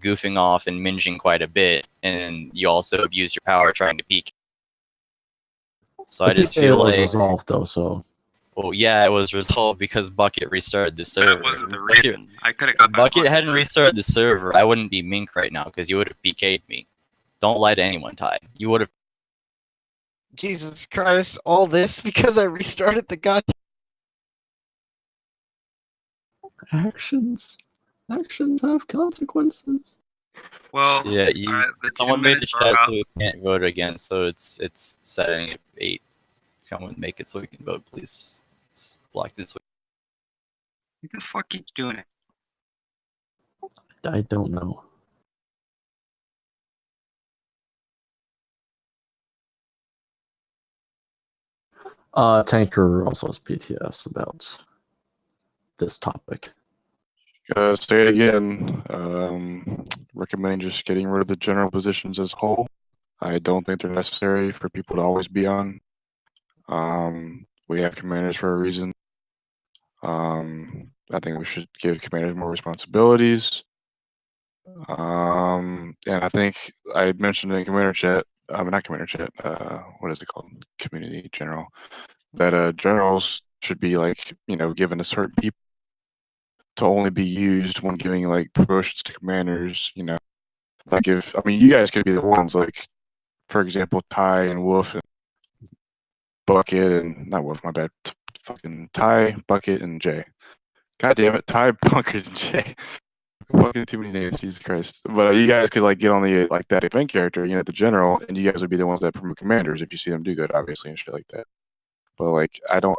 goofing off and minging quite a bit, and you also abused your power trying to peek. So I just feel it was like, resolved though. So well, yeah, it was resolved because Bucket restarted the server. that wasn't the Bucket- reason. I could have got If Bucket hadn't restarted the server, I wouldn't be Mink right now because you would have PK'd me. Don't lie to anyone, Ty. You would have. Jesus Christ! All this because I restarted the goddamn. actions have consequences. Well, Yeah, the 2 someone made the minutes are chat up. so we can't vote again, so it's setting at 8. Someone make it so we can vote, please. It's blocked this week. Who the fuck keeps doing it? I don't know. Tanker also has PTS about this topic. Say it again. Recommend just getting rid of the general positions as a whole. I don't think they're necessary for people to always be on. We have commanders for a reason. I think we should give commanders more responsibilities. And I think I mentioned in commander chat, not commander chat, what is it called? Community general. That generals should be like, given to certain people to only be used when giving like promotions to commanders, Like you guys could be the ones like, for example, Ty and Wolf and Bucket and not Wolf, my bad. Fucking Ty, Bucket, and Jay. God damn it, Ty, Bunkers, and Jay. Fucking too many names, Jesus Christ. But you guys could like get on the like that event character, the general, and you guys would be the ones that promote commanders if you see them do good, obviously, and shit like that. But like, I don't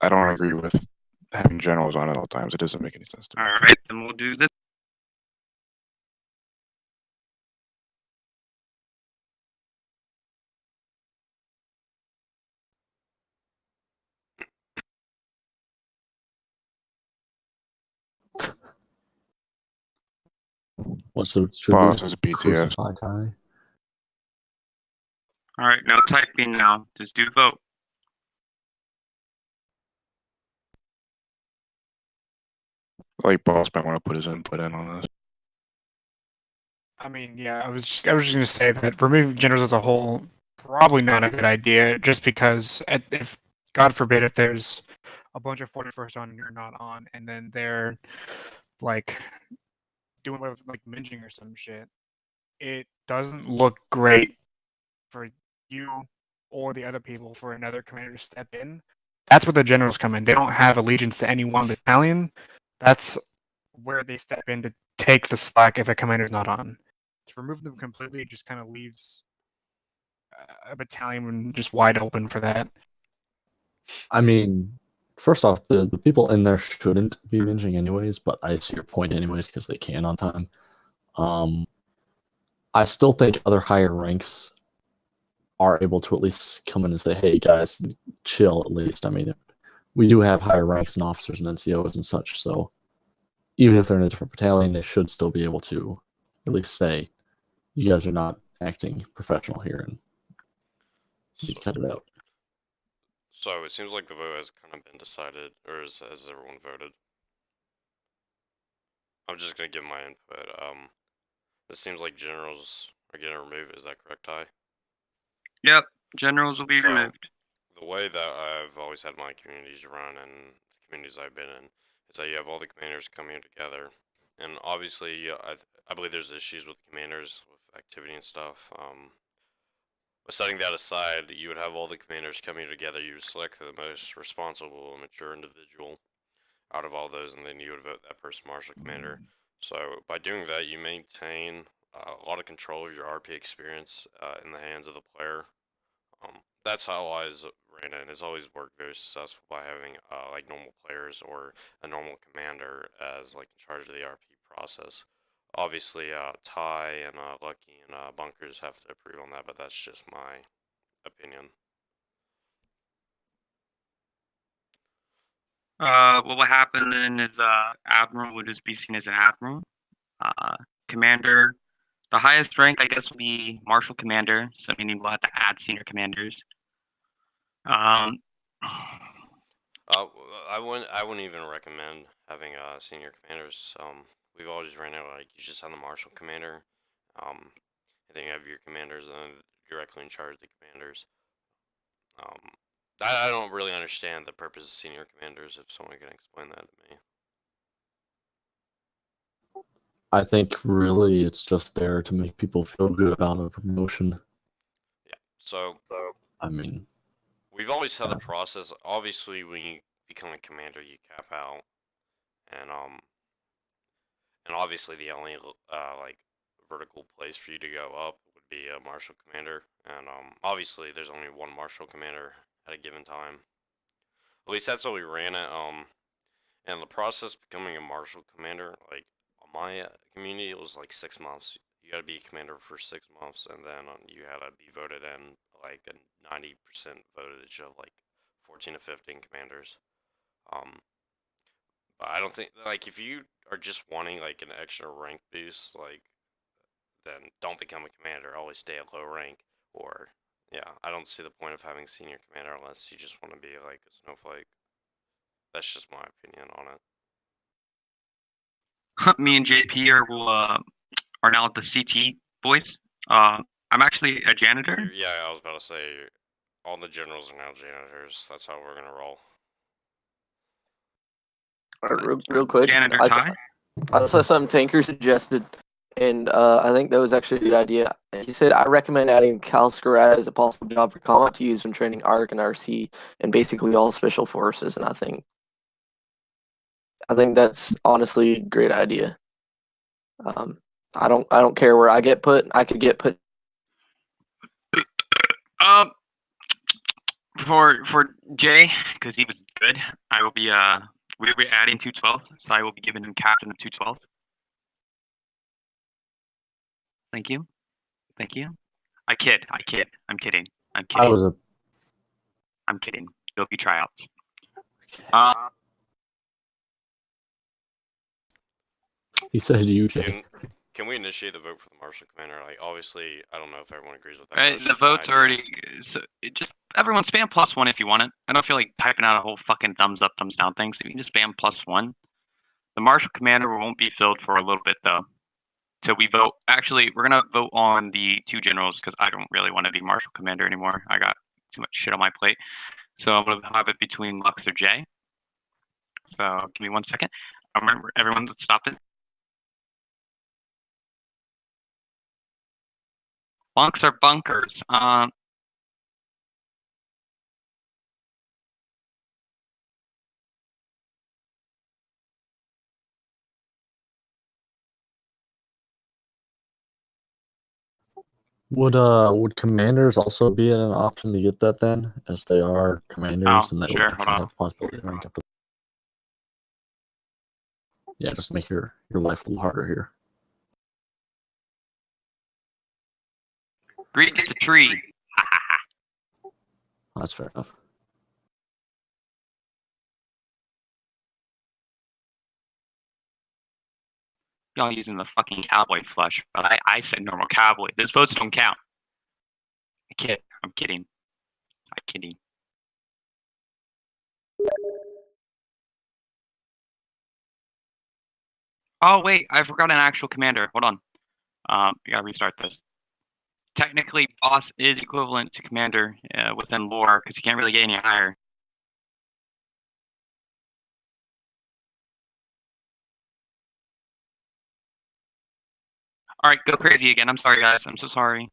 agree with having generals on at all times. It doesn't make any sense to me. All right, then we'll do this. What's the Boss has a PTS. Crucify Ty? All right, no typing now. Just do vote. Like, boss might want to put his input in on this. I mean, yeah, I was just gonna say that removing generals as a whole probably not a good idea, just because if God forbid if there's a bunch of 41st on and you're not on, and then they're like doing like minging or some shit, it doesn't look great for you or the other people for another commander to step in. That's where the generals come in. They don't have allegiance to any one battalion. That's where they step in to take the slack if a commander's not on. To remove them completely just kind of leaves a battalion just wide open for that. I mean, first off, the people in there shouldn't be minging anyways, but I see your point anyways because they can on time. I still think other higher ranks are able to at least come in and say, hey guys, chill at least. I mean, we do have higher ranks and officers and NCOs and such, so even if they're in a different battalion, they should still be able to at least say, you guys are not acting professional here and you cut it out. So it seems like the vote has kind of been decided, or has everyone voted? I'm just gonna give my input. It seems like generals are getting removed. Is that correct, Ty? Yep, generals will be removed. The way that I've always had my communities run and the communities I've been in is that you have all the commanders coming together, and obviously I believe there's issues with commanders with activity and stuff. But setting that aside, you would have all the commanders coming together. You would select the most responsible and mature individual out of all those, and then you would vote that person marshal commander. So by doing that, you maintain a lot of control of your RP experience in the hands of the player. That's how I ran it, and it's always worked very successful by having like normal players or a normal commander as like in charge of the RP process. Obviously, Ty and Lucky and Bunkers have to approve on that, but that's just my opinion. What will happen then is admiral would just be seen as an admiral. Commander, the highest rank I guess would be marshal commander. So meaning we'll have to add senior commanders. I wouldn't even recommend having senior commanders. We've always ran it like you just have the marshal commander. And then you have your commanders and directly in charge of the commanders. I don't really understand the purpose of senior commanders. If someone can explain that to me. I think really it's just there to make people feel good about a promotion. Yeah. So I mean, we've always had the process. Obviously, when you become a commander, you cap out, and obviously the only like vertical place for you to go up would be a marshal commander, and obviously there's only one marshal commander at a given time. At least that's how we ran it. And the process of becoming a marshal commander, like on my community, it was like 6 months. You got to be a commander for 6 months, and then you had to be voted in like a 90% votage of like 14 to 15 commanders. But I don't think like if you are just wanting like an extra rank boost, like then don't become a commander. Always stay at low rank. Or yeah, I don't see the point of having senior commander unless you just want to be like a snowflake. That's just my opinion on it. Me and JP are now the CT boys. I'm actually a janitor. Yeah, I was about to say all the generals are now janitors. That's how we're gonna roll. All right, real quick. Janitor I saw some tanker suggested, and I think that was actually a good idea. He said, I recommend adding Cal Scarata as a possible job for Comet to use when training ARC and RC and basically all special forces. And I think that's honestly a great idea. I don't care where I get put. I could get put. For Jay, because he was good, I will be we'll be adding 212th, so I will be giving him captain of 212th. Thank you. Thank you. I'm kidding. I'm kidding. I'm kidding. There'll be tryouts. He said you, Jay. Can we initiate the vote for the marshal commander? Like, obviously, I don't know if everyone agrees with that. Right, the vote's already. So just everyone spam +1 if you want it. I don't feel like typing out a whole fucking thumbs up, thumbs down thing. So you can just spam +1. The marshal commander won't be filled for a little bit though. So we vote. Actually, we're gonna vote on the 2 generals because I don't really want to be marshal commander anymore. I got too much shit on my plate. So I'm gonna have it between Lux or Jay. So give me 1 second. I remember everyone that stopped it. Bunks or bunkers? Would commanders also be an option to get that then, as they are commanders, and that sure, would hold actually on. have the possibility to rank up to. Yeah, just make your life a little harder here. Greed gets a tree. That's fair enough. Y'all using the fucking cowboy flush, but I said normal cowboy. Those votes don't count. I'm kidding. Oh wait, I forgot an actual commander. Hold on. You gotta restart this. Technically, boss is equivalent to commander within lore because you can't really get any higher. All right, go crazy again. I'm sorry, guys. I'm so sorry.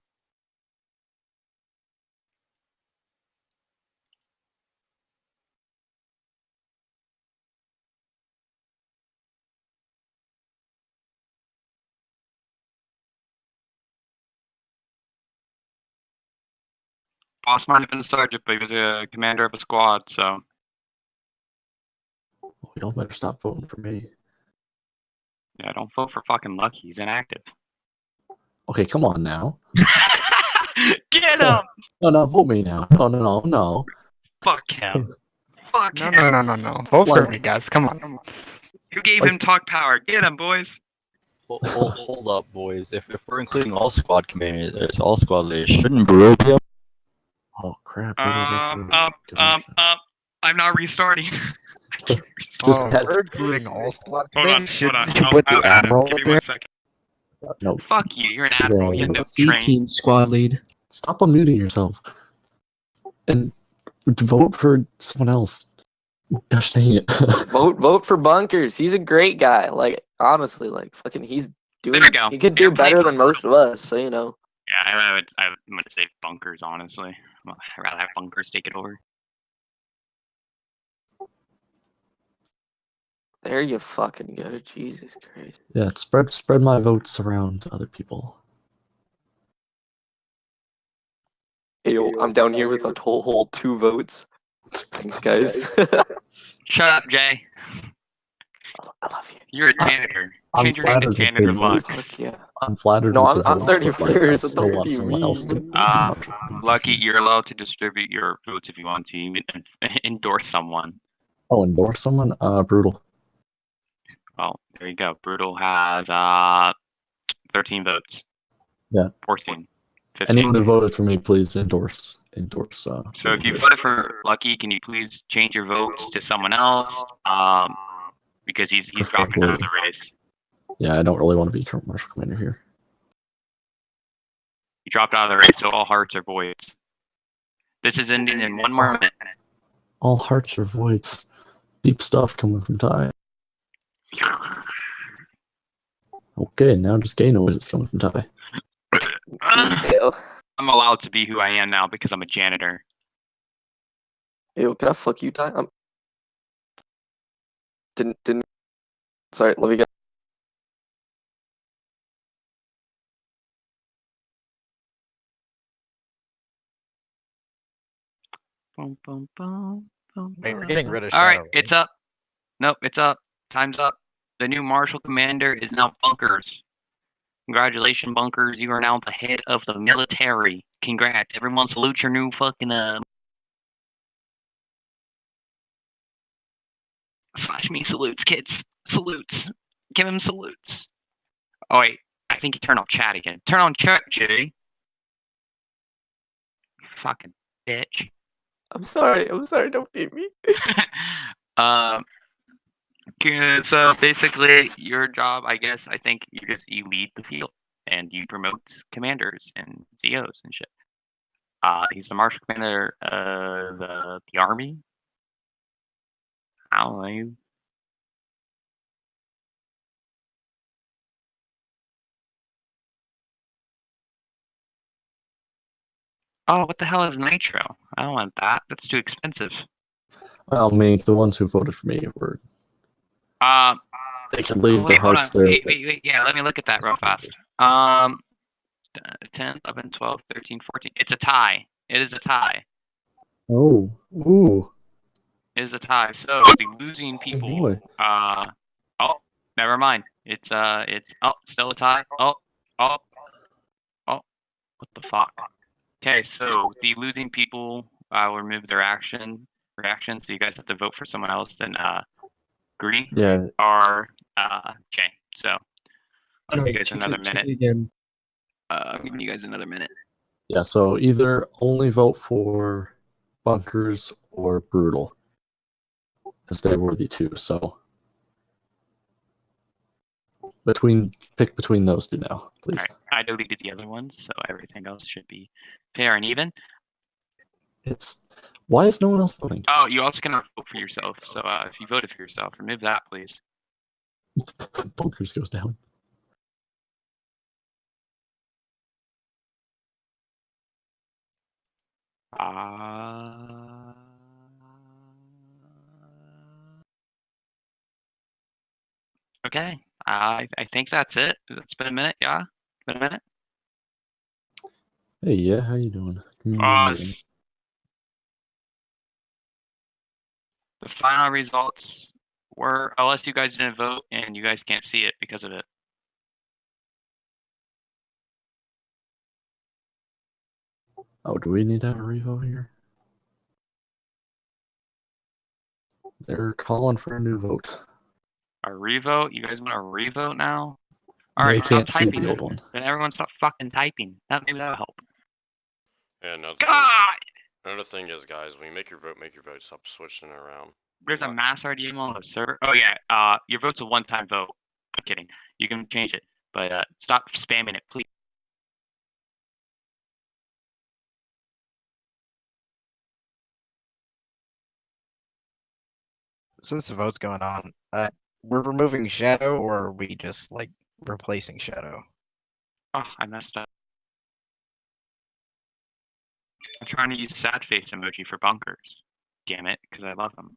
boss might have been a sergeant, but he was a commander of a squad, so. Well, y'all better stop voting for me. Yeah, don't vote for fucking Lucky. He's inactive. Okay, come on now. Get him! No, vote me now. No. Fuck him. Fuck No, him. no. Vote for Like- me, guys. Come on. Who gave Like- him talk power? Get him, boys. Hold up, boys. If we're including all squad commanders, all squad leaders, shouldn't Brewer be up? Oh crap! Brutal's actually Up. good. I'm not restarting. Just Oh, had- we're including all squad Hold on, commanders. Should hold on. you put the admiral Give in me 1 there? second. No, Fuck you. You're an admiral. You know, C train. team squad lead. stop unmuting yourself and vote for someone else. Gosh dang it! Vote for Bunkers. He's a great guy. Like honestly, like fucking, he's doing. There we go. He could Yeah, do better play than most of us. So you know. Yeah, I'm gonna say Bunkers, honestly. I'd rather have Bunkers take it over. There you fucking go. Jesus Christ. Yeah, spread my votes around to other people. Hey, yo, I'm down here with a whole 2 votes. Thanks, guys. Shut up, Jay. I love you. You're a janitor. I'm Change your name to flattered that Janitor they Luck. Fuck yeah. I'm flattered. No, with the I'm votes, but, like, 31st. I still What want do you someone else to. mean? Lucky, you're allowed to distribute your votes if you want to, even endorse someone. Oh, endorse someone? Brutal. Well, there you go. Brutal has 13 votes. Yeah. 14. 15. Anyone who voted for me, please endorse. So if you voted for Lucky, can you please change your votes to someone else? Because he's dropping out of the race. Yeah, I don't really want to be commercial commander here. He dropped out of the race, so all hearts are voids. This is ending in 1 more minute. All hearts are voids. Deep stuff coming from Ty. Okay, now just gay noises coming from Ty. I'm allowed to be who I am now because I'm a janitor. Yo, can I fuck you, Ty? Didn't. Sorry, let me get. Boom, boom, boom, boom, Wait, we're getting rid of All right, Shadow, it's up. Nope, it's up. Time's up. The new Marshal Commander is now Bunkers. Congratulations, Bunkers. You are now the head of the military. Congrats. Everyone salute your new fucking Slash me salutes, kids. Salutes. Give him salutes. Oh wait, I think he turned off chat again. Turn on chat, Jay. Fucking bitch. I'm sorry. Don't beat me. So basically, your job, I guess, I think you lead the field and you promote commanders and COs and shit. He's the Marshal Commander of the Army. I don't know. Oh, what the hell is Nitro? I don't want that. That's too expensive. Well, me, the ones who voted for me were. They can leave their hold hearts on. there. Wait. Yeah, let me look at that real fast. 10, 11, 12, 13, 14. It's a tie. It is a tie. Oh, ooh. It is a tie. So the losing people. boy. Oh, never mind. It's still a tie. Oh, what the fuck? Okay, so the losing people will remove their reaction, so you guys have to vote for someone else than Green Yeah. or Jay. So I'll give you guys Check another it minute. again. I'm giving you guys another minute. Yeah, so either only vote for Bunkers or Brutal, as they were the two. So pick between those two now, please. All right, I deleted the other ones, so everything else should be fair and even. Why is no one else voting? Oh, you also cannot vote for yourself. So if you voted for yourself, remove that, please. Bunkers goes down. Okay. I think that's it. It's been a minute. Yeah, been a minute. Hey, yeah, how you doing? Community meeting. The final results were, unless you guys didn't vote and you guys can't see it because of it. Oh, do we need to have a revote here? They're calling for a new vote. A revote? You guys want a revote now? They Alright, stop can't see typing. the old one. Then everyone stop fucking typing. Maybe that'll help. Yeah, another God! Another thing is, guys, when you make your vote, stop switching it around. There's a mass RDM on the server. Oh yeah, your vote's a one-time vote. I'm kidding. You can change it, but stop spamming it, please. Since the vote's going on, we're removing Shadow, or are we just like replacing Shadow? Oh, I messed up. I'm trying to use sad face emoji for bunkers. Damn it, because I love them.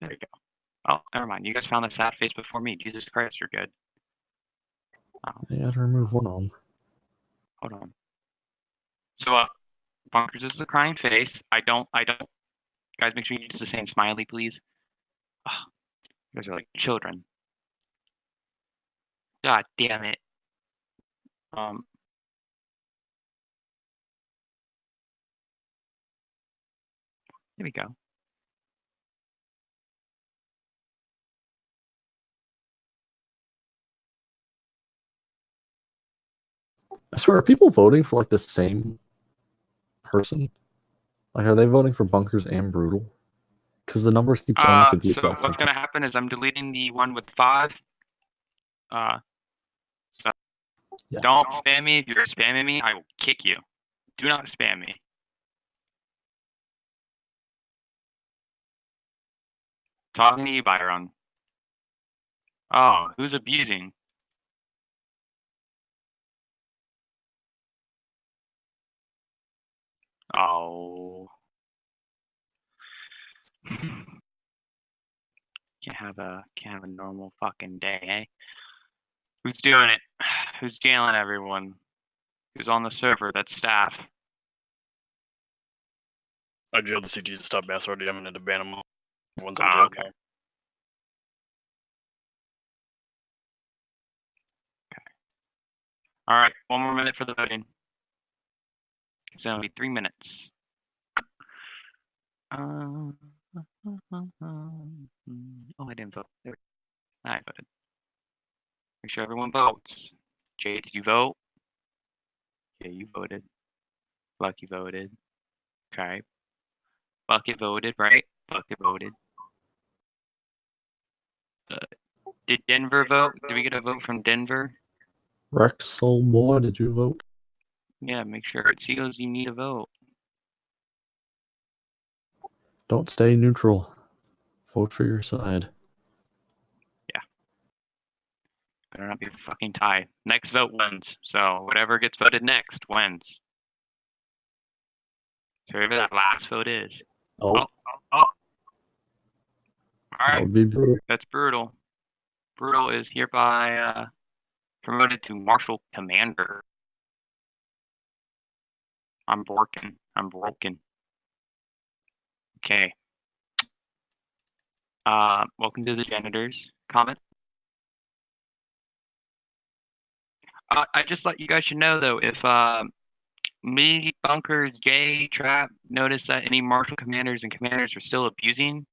There you go. Oh, never mind. You guys found the sad face before me. Jesus Christ, you're good. Oh, They gotta remove one of them. hold on. So, bunkers is the crying face. I don't. Guys, make sure you use the same smiley, please. Oh, you guys are like children. God damn it. Here we go. I swear, are people voting for like the same person? Like, are they voting for bunkers and brutal? Because the numbers keep going up at the So exact same what's time. gonna happen is I'm deleting the one with 5. So Yeah. don't spam me. If you're spamming me, I will kick you. Do not spam me. Talking to you, Byron. Oh, who's abusing? Oh. Can't have a normal fucking day, eh? Who's doing it? Who's jailing everyone? Who's on the server? That's staff. I jailed the CGs to stop mass RDM and had to ban them all. One's in Oh, jail. okay. All right, one more minute for the voting. It's gonna be 3 minutes. Oh, I didn't vote. There. I voted. Make sure everyone votes. Jay, did you vote? Yeah, you voted. Lucky voted. Okay. Bucket voted, right? Bucket voted. Did Denver vote? Did we get a vote from Denver? Rex, soul boy, did you vote? Yeah, make sure it seals you need a vote. Don't stay neutral. Vote for your side. Yeah. Better not be a fucking tie. Next vote wins. So whatever gets voted next wins. So whoever that last vote is. Oh. All That right. would be brutal. That's brutal. Brutal is hereby promoted to Marshal Commander. I'm broken. Okay. Welcome to the janitors. Comment. I just let you guys should know though, if me, Bunkers, Jay, Trap notice that any Marshal Commanders and Commanders are still abusing,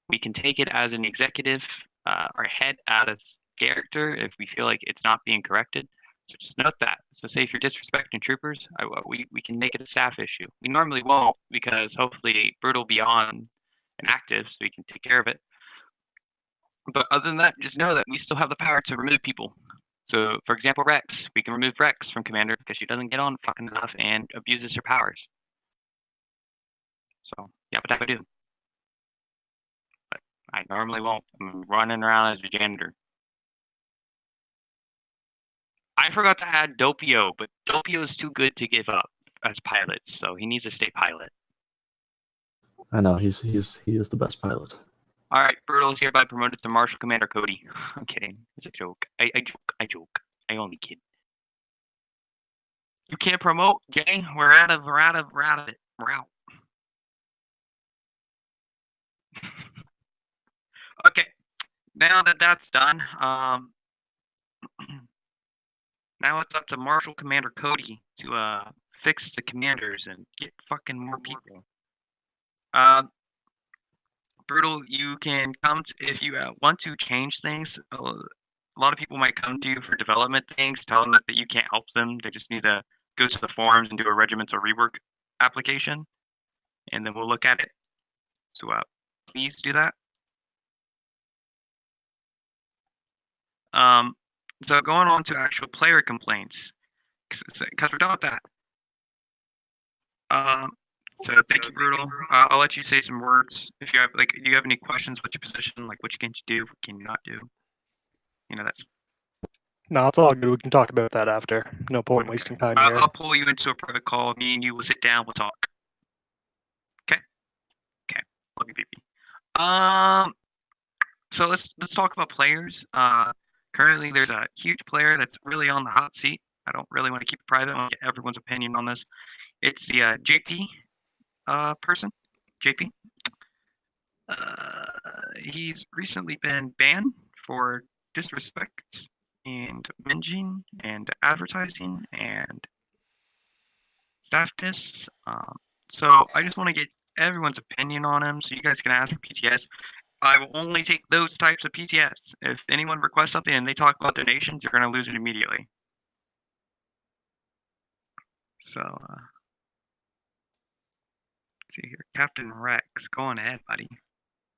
we can take it as an executive or head out of character if we feel like it's not being corrected. So just note that. So say if you're disrespecting troopers, we can make it a staff issue. We normally won't because hopefully Brutal will be on and active so we can take care of it. But other than that, just know that we still have the power to remove people. So, for example, Rex. We can remove Rex from Commander because she doesn't get on fucking enough and abuses her powers. So, yabba dabba do. But I normally won't. I'm running around as a janitor. I forgot to add Doppio, but Doppio is too good to give up as pilot, so he needs to stay pilot. I know he is the best pilot. All right, Brutal is hereby promoted to Marshal Commander Cody. I'm kidding. It's a joke. I joke. I only kid. You can't promote, Jay. We're out of it. We're out. Okay. Now that that's done, now it's up to Marshal Commander Cody to fix the commanders and get fucking more people. Brutal, you can come if you want to change things. A lot of people might come to you for development things, telling them that you can't help them. They just need to go to the forums and do a regimental rework application, and then we'll look at it. So please do that. So going on to actual player complaints, because we're done with that. So thank you, Brutal. I'll let you say some words. If you have do you have any questions? What's your position? Like, what can you do? What can you not do? You know, that's. No, it's all good. We can talk about that after. No point wasting time here. I'll pull you into a private call. Me and you will sit down. We'll talk. Okay. Okay. Love you, baby. So let's talk about players. Currently there's a huge player that's really on the hot seat. I don't really want to keep it private. I want to get everyone's opinion on this. It's the JP person. JP. He's recently been banned for disrespect and minging and advertising and staffness. So I just want to get everyone's opinion on him so you guys can ask for PTS. I will only take those types of PTS. If anyone requests something and they talk about donations, you're going to lose it immediately. So, see here. Captain Rex, go on ahead, buddy.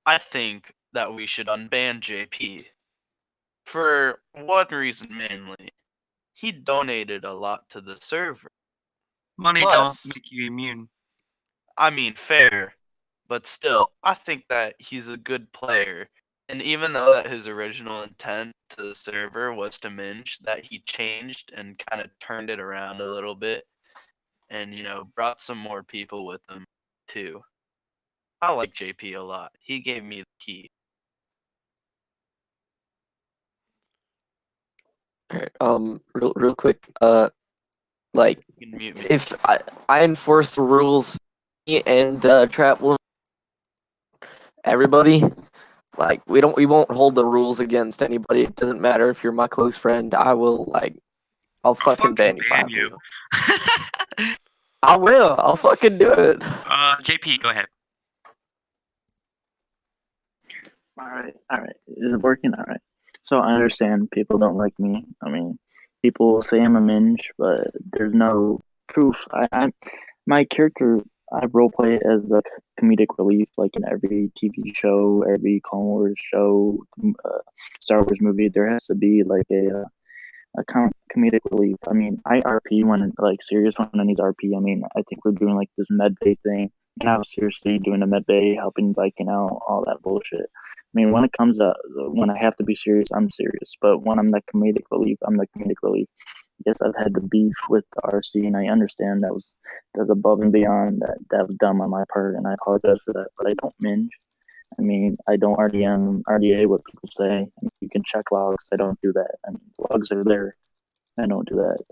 I think that we should unban JP. For one reason mainly. He donated a lot to the server. Money Plus, don't make you immune. I mean, fair. But still, I think that he's a good player. And even though that his original intent to the server was to minge, that he changed and kind of turned it around a little bit. And, you know, brought some more people with him, too. I like JP a lot. He gave me the key. Alright, real quick, like, You can mute me. if I enforce the rules, me and Trap will, everybody, like, we won't hold the rules against anybody. It doesn't matter if you're my close friend. I'll fucking ban you if I have to. I will. I'll fucking do it. JP, go ahead. Alright. Is it working? Alright. So I understand people don't like me. I mean, people say I'm a minge, but there's no proof. My character, I roleplay as a comedic relief, like in every TV show, every Clone Wars show, Star Wars movie. There has to be like a comedic relief. I mean, I RP when like serious when I need RP. I mean, I think we're doing like this med bay thing, and I was seriously doing a med bay, helping biking out, all that bullshit. I mean, when it comes to when I have to be serious, I'm serious. But when I'm the comedic relief, I'm the comedic relief. Yes, I've had the beef with the RC, and I understand that's above and beyond. That was dumb on my part, and I apologize for that. But I don't minge. I mean, I don't RDA what people say. I mean, you can check logs. I don't do that. I mean, logs are there. I don't do that.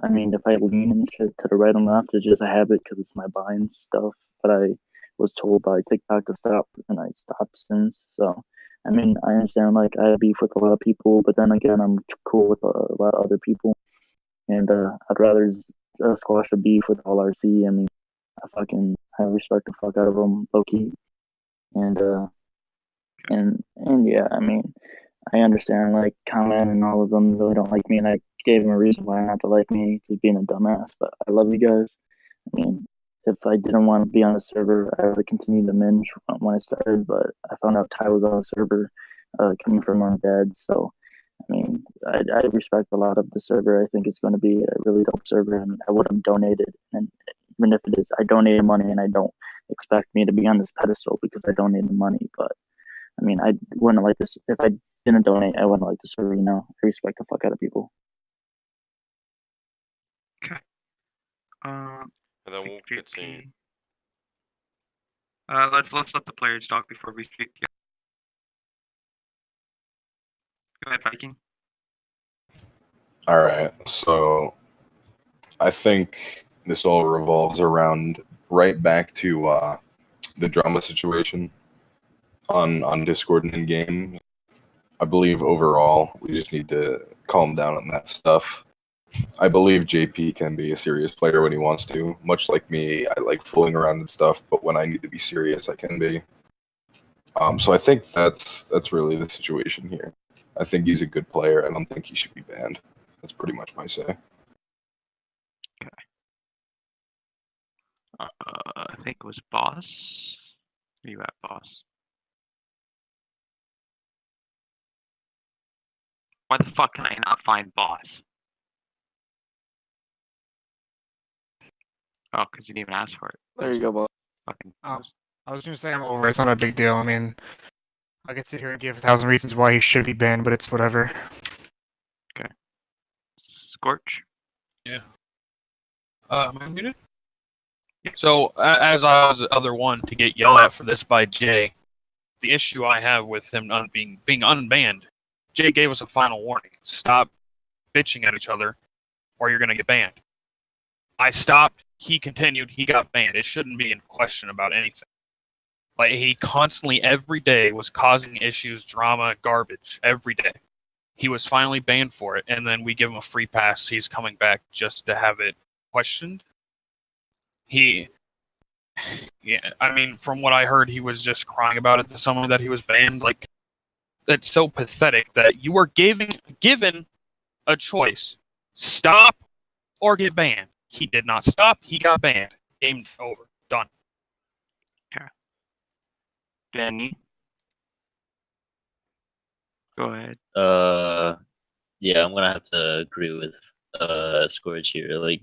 I mean, if I lean and shit to the right and left, it's just a habit because it's my bind stuff. But I was told by TikTok to stop, and I stopped since. So, I mean, I understand. Like, I have beef with a lot of people, but then again, I'm cool with a lot of other people, and I'd rather squash the beef with all RC. I mean, I respect the fuck out of them, low key, and yeah. I mean, I understand, like, Comment and all of them really don't like me, and I gave them a reason why not to like me, just being a dumbass, but I love you guys. I mean, if I didn't want to be on the server, I would have continued to minge when I started, but I found out Ty was on the server, coming from my dad, so, I mean, I respect a lot of the server. I think it's going to be a really dope server, and I would have donated, and even if it is, I donated money, and I don't expect me to be on this pedestal because I donated money, but I mean, I wouldn't like this if I didn't donate. I wouldn't like the server. You know, I respect the fuck out of people. Okay. And then we'll continue. Let's let the players talk before we speak. ahead, Viking. All right, so I think this all revolves around right back to the drama situation on Discord and in game. I believe overall we just need to calm down on that stuff. I believe JP can be a serious player when he wants to. Much like me, I like fooling around and stuff, but when I need to be serious, I can be. So I think that's really the situation here. I think he's a good player. I don't think he should be banned. That's pretty much my say. I think it was Boss. Where you at, Boss? Why the fuck can I not find Boss? Oh, because you didn't even ask for it. There you go, Boss. Fucking. I was gonna say I'm over it. It's not a big deal. I mean, I could sit here and give 1,000 reasons why he should be banned, but it's whatever. Okay. Scorch. Yeah. Am I muted? So, as I was the other one to get yelled at for this by Jay, the issue I have with him being unbanned, Jay gave us a final warning. Stop bitching at each other, or you're going to get banned. I stopped, he continued, he got banned. It shouldn't be in question about anything. Like, he constantly, every day, was causing issues, drama, garbage, every day. He was finally banned for it, and then we give him a free pass. He's coming back just to have it questioned. Yeah, I mean, from what I heard, he was just crying about it to someone that he was banned. Like, that's so pathetic that you were given a choice: stop or get banned. He did not stop. He got banned. Game over. Done. Okay. Benny. Go ahead. Yeah, I'm gonna have to agree with Scourge here. Like,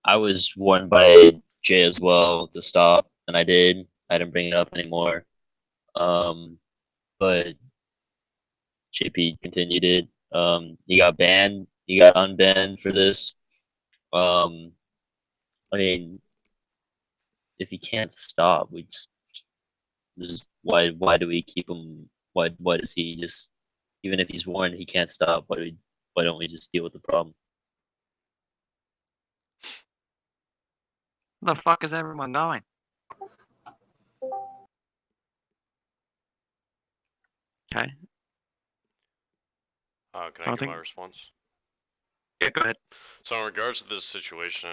I was warned by Jay as well to stop, and I did. I didn't bring it up anymore. But JP continued it. He got banned. He got unbanned for this. I mean, if he can't stop, we just why do we keep him? Why does he just, even if he's warned he can't stop? Why don't we just deal with the problem? Where the fuck is everyone going? Okay. Can I give my response? Yeah, go ahead. So in regards to this situation,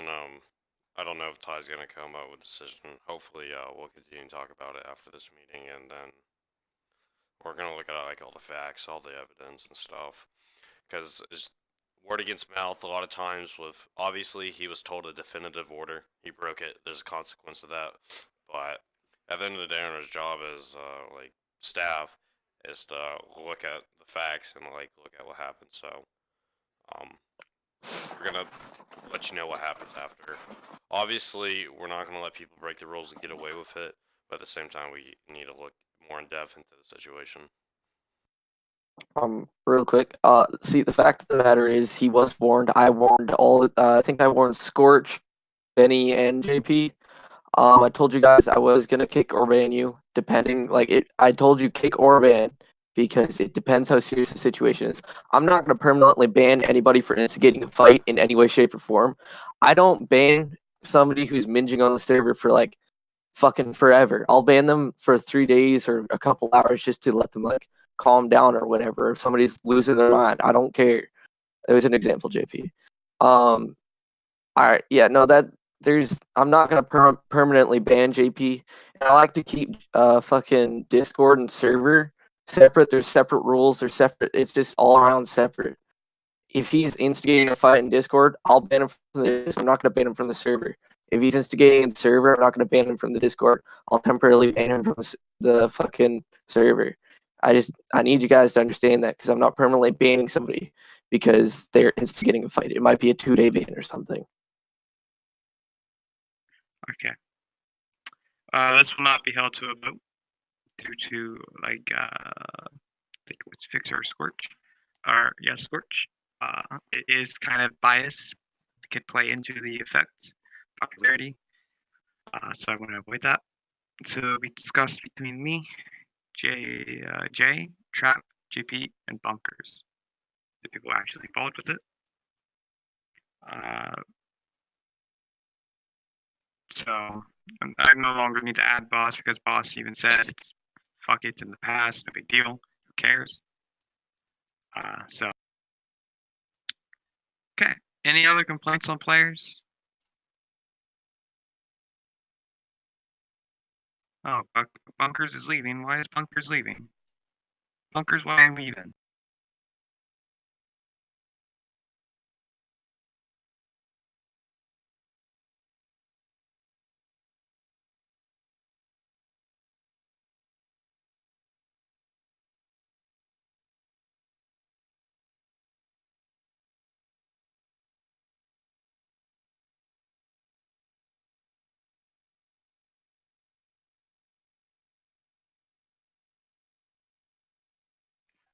I don't know if Ty's gonna come up with a decision. Hopefully, we'll continue to talk about it after this meeting, and then we're gonna look at like all the facts, all the evidence and stuff. Because it's word against mouth a lot of times. With obviously he was told a definitive order, he broke it. There's a consequence to that. But at the end of the day, our job as like staff is to look at the facts and like look at what happened. So we're gonna let you know what happens after. Obviously, we're not gonna let people break the rules and get away with it, but at the same time, we need to look more in depth into the situation. Real quick. See, the fact of the matter is, he was warned. I warned all. I think I warned Scorch, Benny, and JP. I told you guys I was gonna kick or ban you, depending. Like it, I told you kick or ban because it depends how serious the situation is. I'm not gonna permanently ban anybody for instigating a fight in any way, shape, or form. I don't ban somebody who's minging on the server for like fucking forever. I'll ban them for 3 days or a couple hours just to let them like calm down or whatever. If somebody's losing their mind, I don't care. It was an example, JP. All right, yeah, no, I'm not gonna permanently ban JP. And I like to keep fucking Discord and server separate. There's separate rules. They're separate. It's just all around separate. If he's instigating a fight in Discord, I'll ban him from the. I'm not gonna ban him from the server. If he's instigating in the server, I'm not gonna ban him from the Discord. I'll temporarily ban him from the fucking server. I need you guys to understand that because I'm not permanently banning somebody because they're instigating a fight. It might be a 2-day ban or something. Okay. This will not be held to a vote due to like I think it was Fixer or Scorch. Or yeah, Scorch. It is kind of biased. It could play into the effect popularity. So I want to avoid that. So we discussed between me, Jay, Trap, GP, and bunkers. The people who actually followed with it. So I no longer need to add boss because boss even said it's fuck it's in the past, no big deal. Who cares? So okay. Any other complaints on players? Oh, Bunkers is leaving. Why is Bunkers leaving? Bunkers, why are you leaving?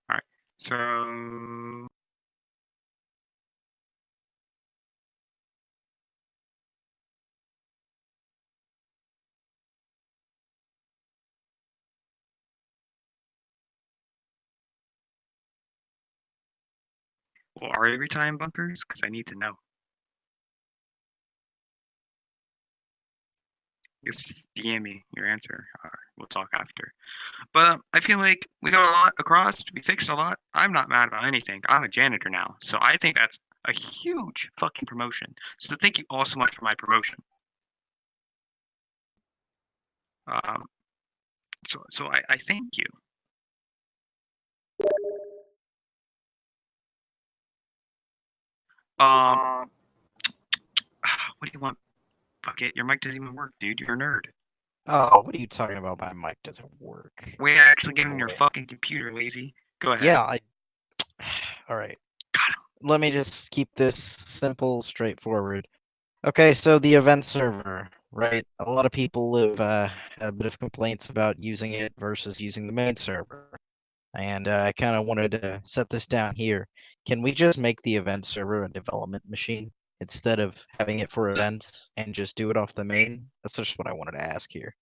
Alright, so well, are you retiring Bunkers? Because I need to know. Just DM me your answer. We'll talk after. But I feel like we got a lot across. We fixed a lot. I'm not mad about anything. I'm a janitor now, so I think that's a huge fucking promotion. So thank you all so much for my promotion. So I thank you. What do you want? Bucket, your mic doesn't even work, dude. You're a nerd. Oh, what are you talking about? My mic doesn't work. Wait, actually get on your fucking computer, lazy. Go ahead. Yeah, all right. Let me just keep this simple, straightforward. Okay, so the event server, right? A lot of people have a bit of complaints about using it versus using the main server. And I kind of wanted to set this down here. Can we just make the event server a development machine instead of having it for events and just do it off the main? That's just what I wanted to ask here.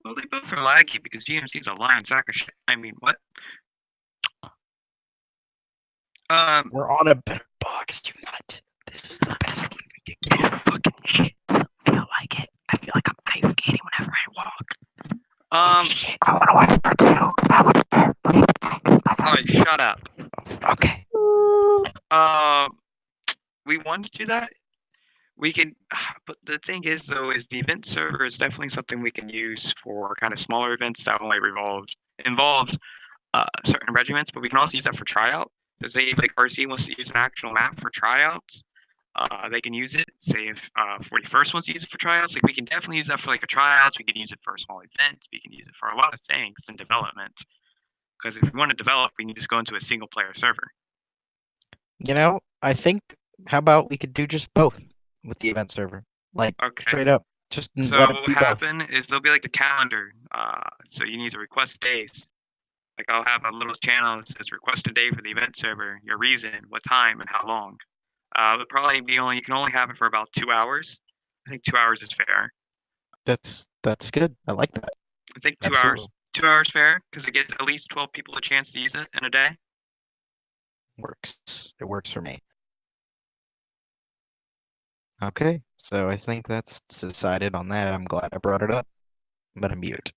Well, they both are laggy because GMC's a lying sack of shit. I mean, what? We're on a better box, you nut. This is the best one we could get. Fucking shit. Doesn't feel like it. I feel like I'm ice skating whenever I walk. I want to watch part 2. That was Alright, shut up. Okay. We want to do that. We can, but the thing is, though, is the event server is definitely something we can use for kind of smaller events that only involves certain regiments, but we can also use that for tryout. So say like RC wants to use an actual map for tryouts, they can use it. Say if 41st wants to use it for tryouts, like we can definitely use that for like a tryouts. We can use it for a small event. We can use it for a lot of things in development. Because if we want to develop, we can just go into a single player server. You know, I think, how about we could do just both with the event server? Like, straight up, just So let it what be will both. happen is there'll be like the calendar. So you need to request days. Like I'll have a little channel that says request a day for the event server, your reason, what time, and how long. It'll probably be you can only have it for about 2 hours. I think 2 hours is fair. That's good. I like that. I think 2 Absolutely. hours. 2 hours fair because it gives at least 12 people a chance to use it in a day. Works. It works for me. Okay, so I think that's decided on that. I'm glad I brought it up. I'm gonna mute.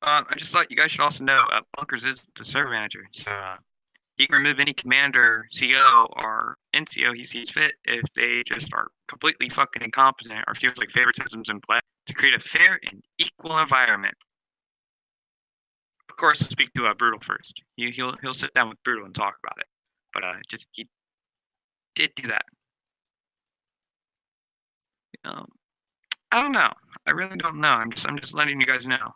I just thought you guys should also know Bunkers is the server manager, so he can remove any commander, CO, or NCO he sees fit if they just are completely fucking incompetent or feels like favoritism's in play to create a fair and equal environment. Of course, I'll speak to Brutal first. He'll sit down with Brutal and talk about it, but just he did do that. I don't know. I really don't know. I'm just letting you guys know.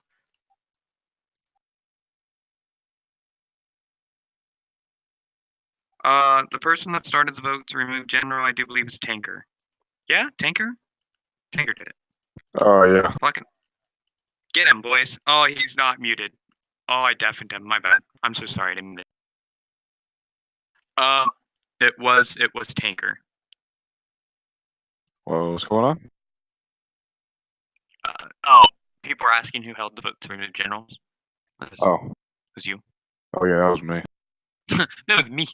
The person that started the vote to remove General, I do believe, is Tanker. Yeah, Tanker? Tanker did it. Oh yeah. Fucking get him, boys. Oh, he's not muted. Oh, I deafened him. My bad. I'm so sorry. I didn't mean to. It was Tanker. What's going on? Oh, people are asking who held the vote for the generals. Oh. It was you. Oh yeah, that was me. That was me.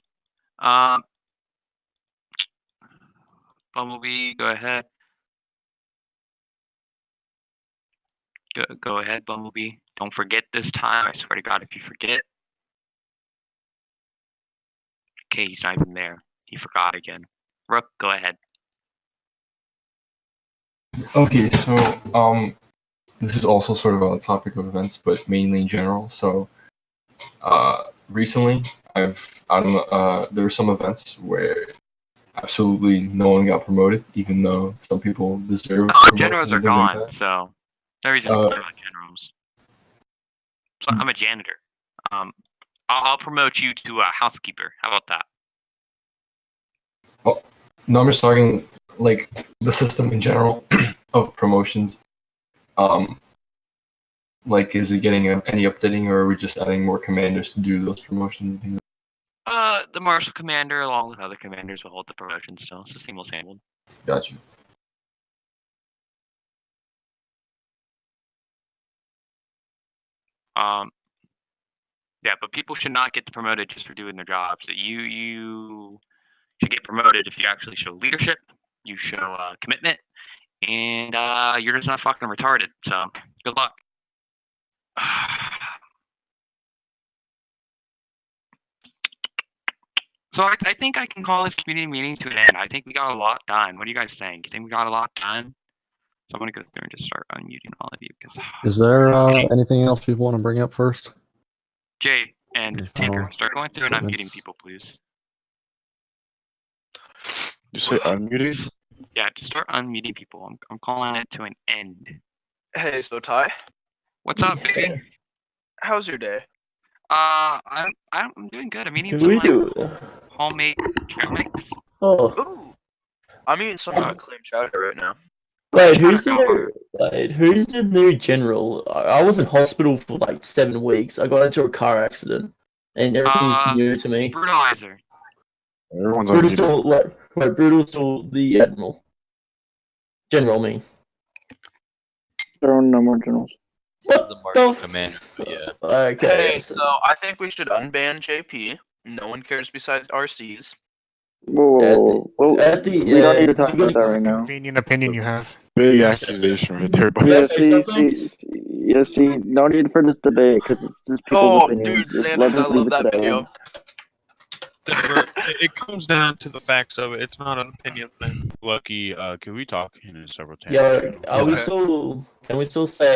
Bumblebee, go ahead. Go ahead, Bumblebee. Don't forget this time. I swear to God, if you forget. Okay, he's not even there. He forgot again. Rook, go ahead. Okay, so this is also sort of on the topic of events, but mainly in general. So recently, there were some events where absolutely no one got promoted, even though some people deserve Oh, promotion generals are within the gone, impact. so no reason to complain about generals. So I'm a janitor. I'll promote you to a housekeeper. How about that? Oh, no, I'm just talking like the system in general of promotions. Like, is it getting any updating, or are we just adding more commanders to do those promotions and things? The marshal commander, along with other commanders, will hold the promotion still. So same old, same old. Got you. Yeah, but people should not get promoted just for doing their jobs. You should get promoted if you actually show leadership, you show commitment, and you're just not fucking retarded. So good luck. So I think I can call this community meeting to an end. I think we got a lot done. What do you guys think? You think we got a lot done? So I'm gonna go through and just start unmuting all of you because Is there anything else people want to bring up first? Jay and Any Tinker, final start going through and unmuting statements? people, please. You say unmuted? Yeah, just start unmuting people. I'm calling it to an end. Hey, so Ty, What's up, baby? how's your day? I'm doing good. I'm eating Can some we like do? homemade trail mix. Oh, Ooh, I'm eating some clam chowder right now. wait, who's the new general? I was in hospital for like 7 weeks. I got into a car accident, and everything's new to me. Brutalizer. Everyone's Brutal's unmuted. still Brutal's still the admiral. General, I mean. There are no more generals. The marshal commander, but yeah. Okay. Hey, so I think we should unban JP. No one cares besides RCs. Whoa, we don't need to talk about that right now. Convenient opinion you have. Big accusation right there, buddy. Yeah, see, no need for this debate because it's just people's opinions. Just let's just leave it to that. It comes down to the facts of it. It's not an opinion thing. Lucky, can we talk in several times? Yeah, are we still? Can we still say